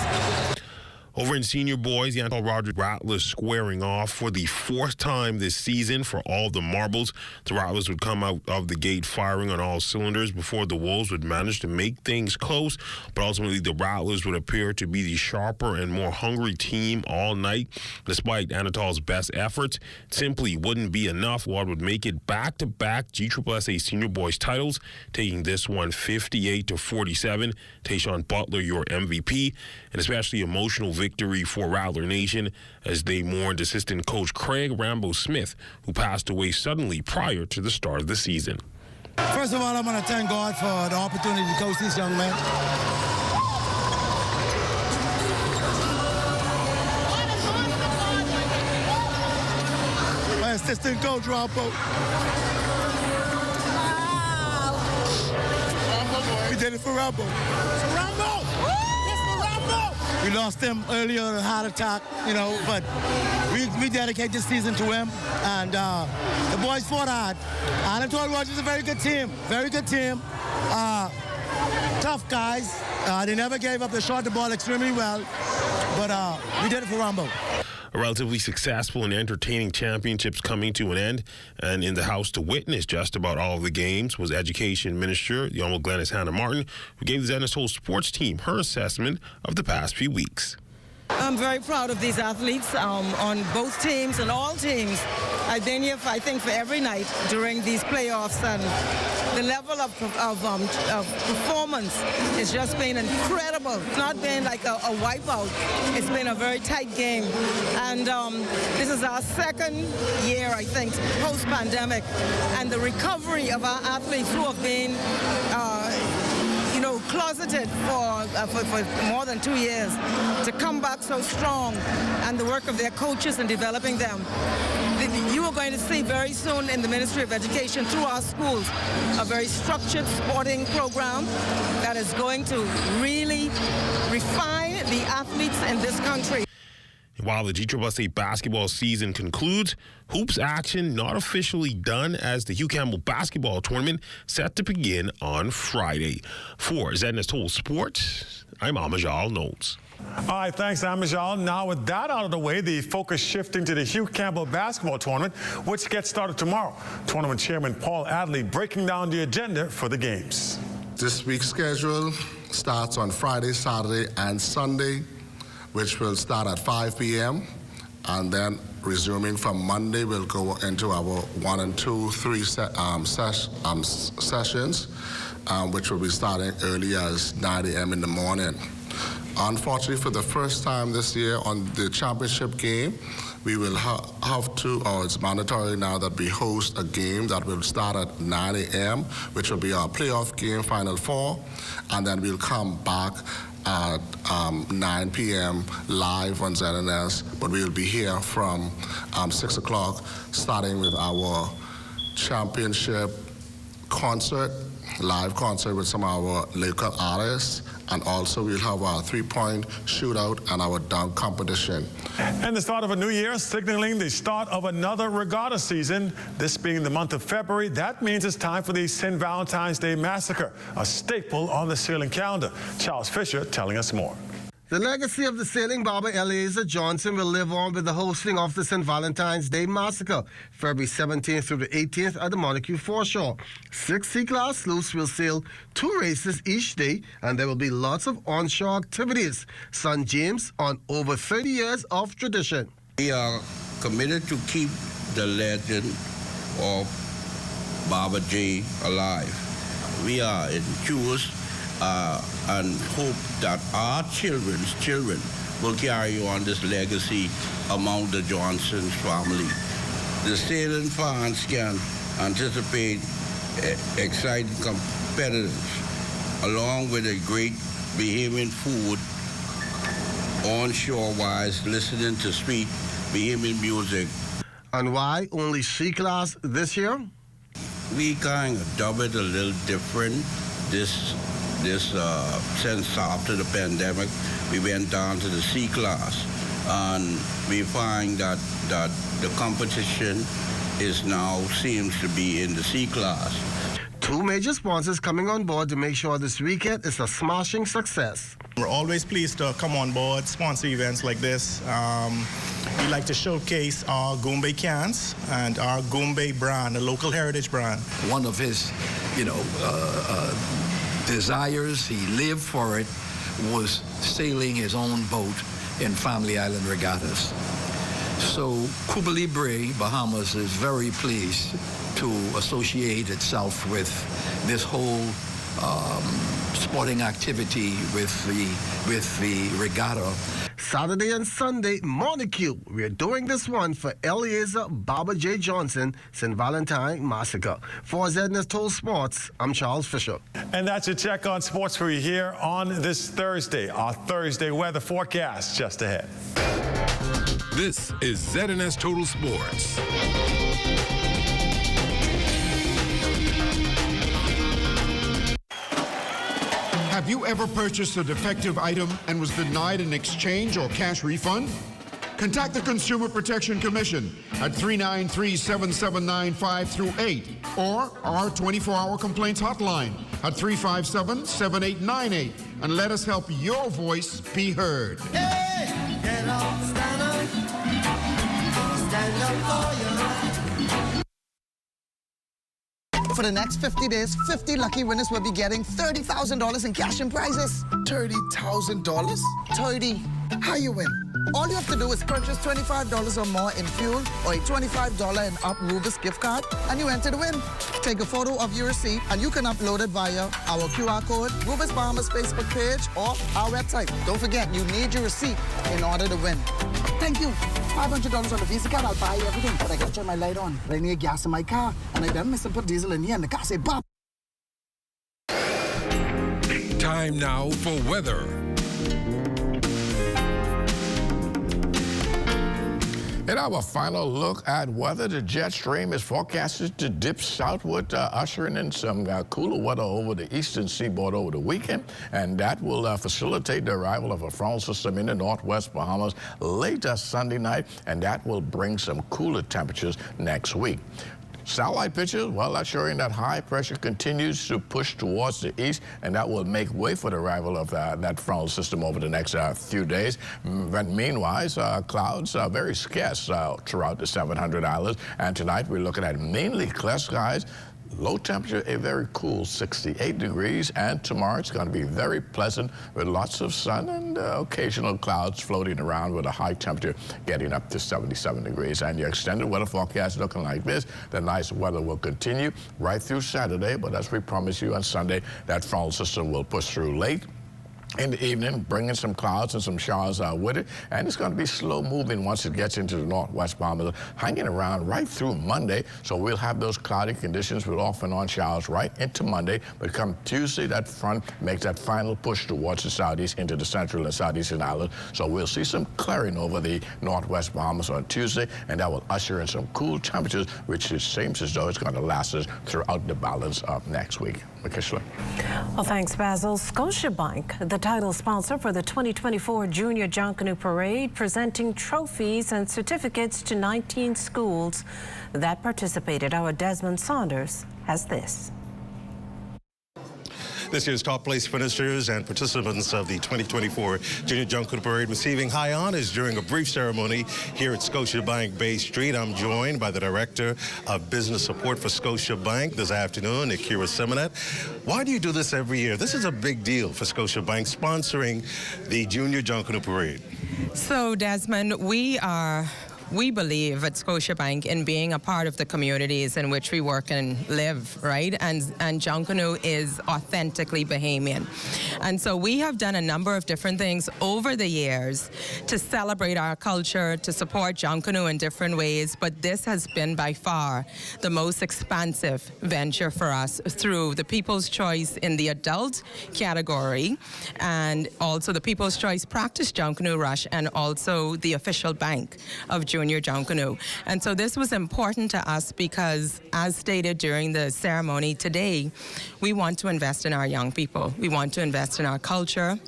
Over in senior boys, the Anton Rogers Rattlers squaring off for the 4th time this season for all the marbles. The Rattlers would come out of the gate firing on all cylinders before the Wolves would manage to make things close. But ultimately, the Rattlers would appear to be the sharper and more hungry team all night. Despite Anatol's best efforts, it simply wouldn't be enough. What would make it back-to-back GSSA senior boys titles, taking this one 58-47. Tayshawn Butler, your MVP, and especially emotional victory for Rattler Nation as they mourned assistant coach Craig Rambo Smith, who passed away suddenly prior to the start of the season. First of all, I want to thank God for the opportunity to coach these young men. My assistant coach Rambo. We did it for Rambo. Rambo! We lost him earlier, a heart attack, but we dedicate this season to him. And the boys fought hard. Anatol Rogers is a very good team. Tough guys. They never gave up. They shot the ball extremely well. But we did it for Rambo. A relatively successful and entertaining championships coming to an end, and in the house to witness just about all of the games was Education Minister, the Honorable Glennis Hannah Martin, who gave the ZNS whole sports team her assessment of the past few weeks. I'm very proud of these athletes on both teams and all teams. I've been here, I think, for every night during these playoffs, and the level of performance has just been incredible. It's not been like a wipeout. It's been a very tight game. And this is our 2nd year, I think, post-pandemic. And the recovery of our athletes who have been closeted for more than 2 years, to come back so strong, and the work of their coaches in developing them. You are going to see very soon in the Ministry of Education, through our schools, a very structured sporting program that is going to really refine the athletes in this country. While the GSSA basketball season concludes, hoops action not officially done as the Hugh Campbell basketball tournament set to begin on Friday. For ZNS Total Sports, I'm Amajal Knowles. All right, thanks, Amajal. Now, with that out of the way, the focus shifting to the Hugh Campbell basketball tournament, which gets started tomorrow. Tournament Chairman Paul Adley breaking down the agenda for the games. This week's schedule starts on Friday, Saturday, and Sunday, which will start at 5 p.m. and then resuming from Monday, we'll go into our 1 and 2, 3 sessions, which will be starting early as 9 a.m. in the morning. Unfortunately, for the first time this year on the championship game, we will have to, or it's mandatory now that we host a game that will start at 9 a.m., which will be our playoff game, Final Four, and then we'll come back at 9 p.m. live on ZNS, but we'll be here from 6 o'clock, starting with our championship concert, live concert with some of our local artists, and also we'll have our three-point shootout and our dunk competition. And the start of a new year, signaling the start of another regatta season. This being the month of February, that means it's time for the St. Valentine's Day Massacre, a staple on the sailing calendar. Charles Fisher telling us more. The legacy of the sailing barber Eliezer Johnson will live on with the hosting of the St. Valentine's Day Massacre, February 17th through the 18th at the Montague foreshore. 6 C-class sloops will sail 2 races each day, and there will be lots of onshore activities. St. James on over 30 years of tradition. We are committed to keep the legend of Barber J alive. We are enthused and hope that our children's children will carry on this legacy among the Johnson family. The sailing fans can anticipate exciting competitors along with a great Bahamian food, onshore-wise, listening to sweet Bahamian music. And why only C-class this year? We kind of dub it a little different since after the pandemic. We went down to the C-class, and we find that the competition is now seems to be in the C-class. 2 major sponsors coming on board to make sure this weekend is a smashing success. We're always pleased to come on board, sponsor events like this. We like to showcase our Goombay cans and our Goombay brand, a local heritage brand. One of his, desires, he lived for it, was sailing his own boat in Family Island regattas. So Cuba Libre, Bahamas, is very pleased to associate itself with this whole sporting activity with the regatta. Saturday and Sunday, Montague. We're doing this one for Eliezer Barber J. Johnson St. Valentine Massacre. For ZNS Total Sports, I'm Charles Fisher. And that's your check on sports for you here on this Thursday. Our Thursday weather forecast just ahead. This is ZNS Total Sports. Have you ever purchased a defective item and was denied an exchange or cash refund? Contact the Consumer Protection Commission at 393-779-5-8 or our 24-hour complaints hotline at 357-7898 and let us help your voice be heard. Hey, get up, stand up. Stand up for your right. For the next 50 days, 50 lucky winners will be getting $30,000 in cash and prizes. $30,000? 30. How you win? All you have to do is purchase $25 or more in fuel or a $25 and up Rubis gift card, and you enter to win. Take a photo of your receipt, and you can upload it via our QR code, Rubis Bahamas Facebook page, or our website. Don't forget, you need your receipt in order to win. Thank you. $500 on the Visa card, I'll buy everything, but I gotta turn my light on. But I need gas in my car, and I done miss and put diesel in here, and the car say, "Bop." Time now for weather. In our final look at weather, the jet stream is forecasted to dip southward, ushering in some cooler weather over the eastern seaboard over the weekend, and that will facilitate the arrival of a frontal system in the northwest Bahamas later Sunday night, and that will bring some cooler temperatures next week. Satellite pictures, well, that's showing that high pressure continues to push towards the east, and that will make way for the arrival of that frontal system over the next few days. But meanwhile, clouds are very scarce throughout the 700 islands, and tonight we're looking at mainly clear skies. Low temperature, a very cool 68 degrees, and tomorrow it's going to be very pleasant with lots of sun and occasional clouds floating around with a high temperature getting up to 77 degrees. And your extended weather forecast looking like this. The nice weather will continue right through Saturday, but as we promised you on Sunday, that frontal system will push through late in the evening, bringing some clouds and some showers with it, and it's going to be slow moving once it gets into the northwest Bahamas, hanging around right through Monday. So we'll have those cloudy conditions with off and on showers right into Monday, but come Tuesday, that front makes that final push towards the southeast into the central and southeastern islands. So we'll see some clearing over the northwest Bahamas on Tuesday, and that will usher in some cool temperatures, which it seems as though it's going to last us throughout the balance of next week. Makishla. Well, thanks, Basil. Scotiabank, the title sponsor for the 2024 Junior John Canoe Parade, presenting trophies and certificates to 19 schools that participated. Our Desmond Saunders has this. This year's top place finishers and participants of the 2024 Junior Junction Parade receiving high honors during a brief ceremony here at Scotiabank Bay Street. I'm joined by the Director of Business Support for Scotiabank this afternoon, Akira Simonet. Why do you do this every year? This is a big deal for Scotiabank, sponsoring the Junior Junction Parade. So, Desmond, we believe at Scotiabank in being a part of the communities in which we work and live, right? And Junkanoo is authentically Bahamian. And so we have done a number of different things over the years to celebrate our culture, to support Junkanoo in different ways, but this has been by far the most expansive venture for us through the People's Choice in the adult category, and also the People's Choice Practice Junkanoo Rush, and also the official bank of Junior Junkanoo. And so this was important to us because, as stated during the ceremony today, we want to invest in our young people. We want to invest in our culture.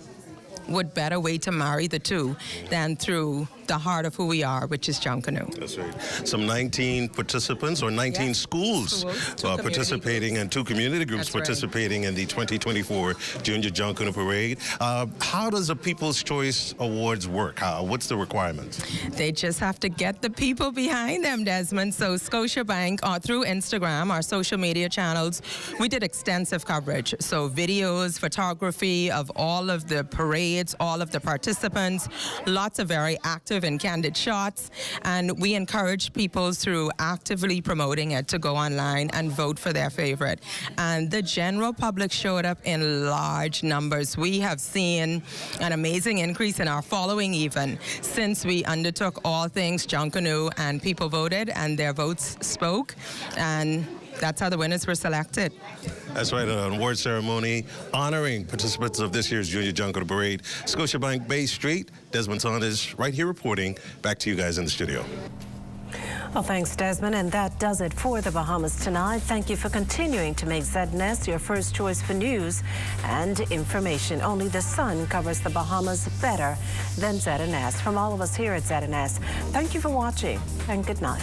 What better way to marry the two than through the heart of who we are, which is Junkanoo. That's right. Some 19 participants, or 19 schools participating, and 2 community groups participating in the 2024 Junior Junkanoo Parade. How does the People's Choice Awards work? What's the requirements? They just have to get the people behind them, Desmond. So Scotiabank, through Instagram, our social media channels, we did extensive coverage. So videos, photography of all of the parades, all of the participants, lots of very active and candid shots, and we encourage people through actively promoting it to go online and vote for their favorite. And the general public showed up in large numbers. We have seen an amazing increase in our following even since we undertook all things Junkanoo, and people voted and their votes spoke, and that's how the winners were selected. That's right, an award ceremony honoring participants of this year's Junior Junkanoo Parade. Scotiabank Bay Street, Desmond Saunders right here reporting. Back to you guys in the studio. Well, thanks, Desmond. And that does it for the Bahamas tonight. Thank you for continuing to make ZNS your first choice for news and information. Only the sun covers the Bahamas better than ZNS. From all of us here at ZNS, thank you for watching and good night.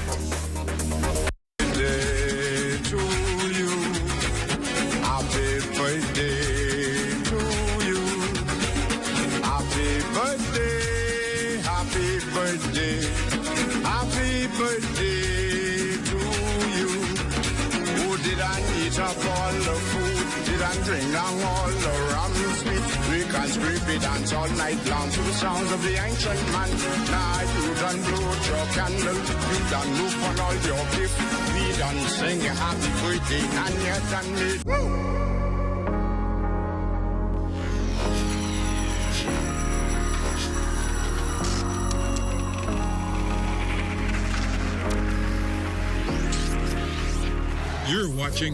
Happy birthday to you. Happy birthday, happy birthday, happy birthday to you. Who didn't eat up all the food, didn't drink down all the rum sweet. We can scrape it dance all night long to the sounds of the ancient man. Now you done blow your candle, you done look on all your gift. We done sing a happy birthday and you done it. You're watching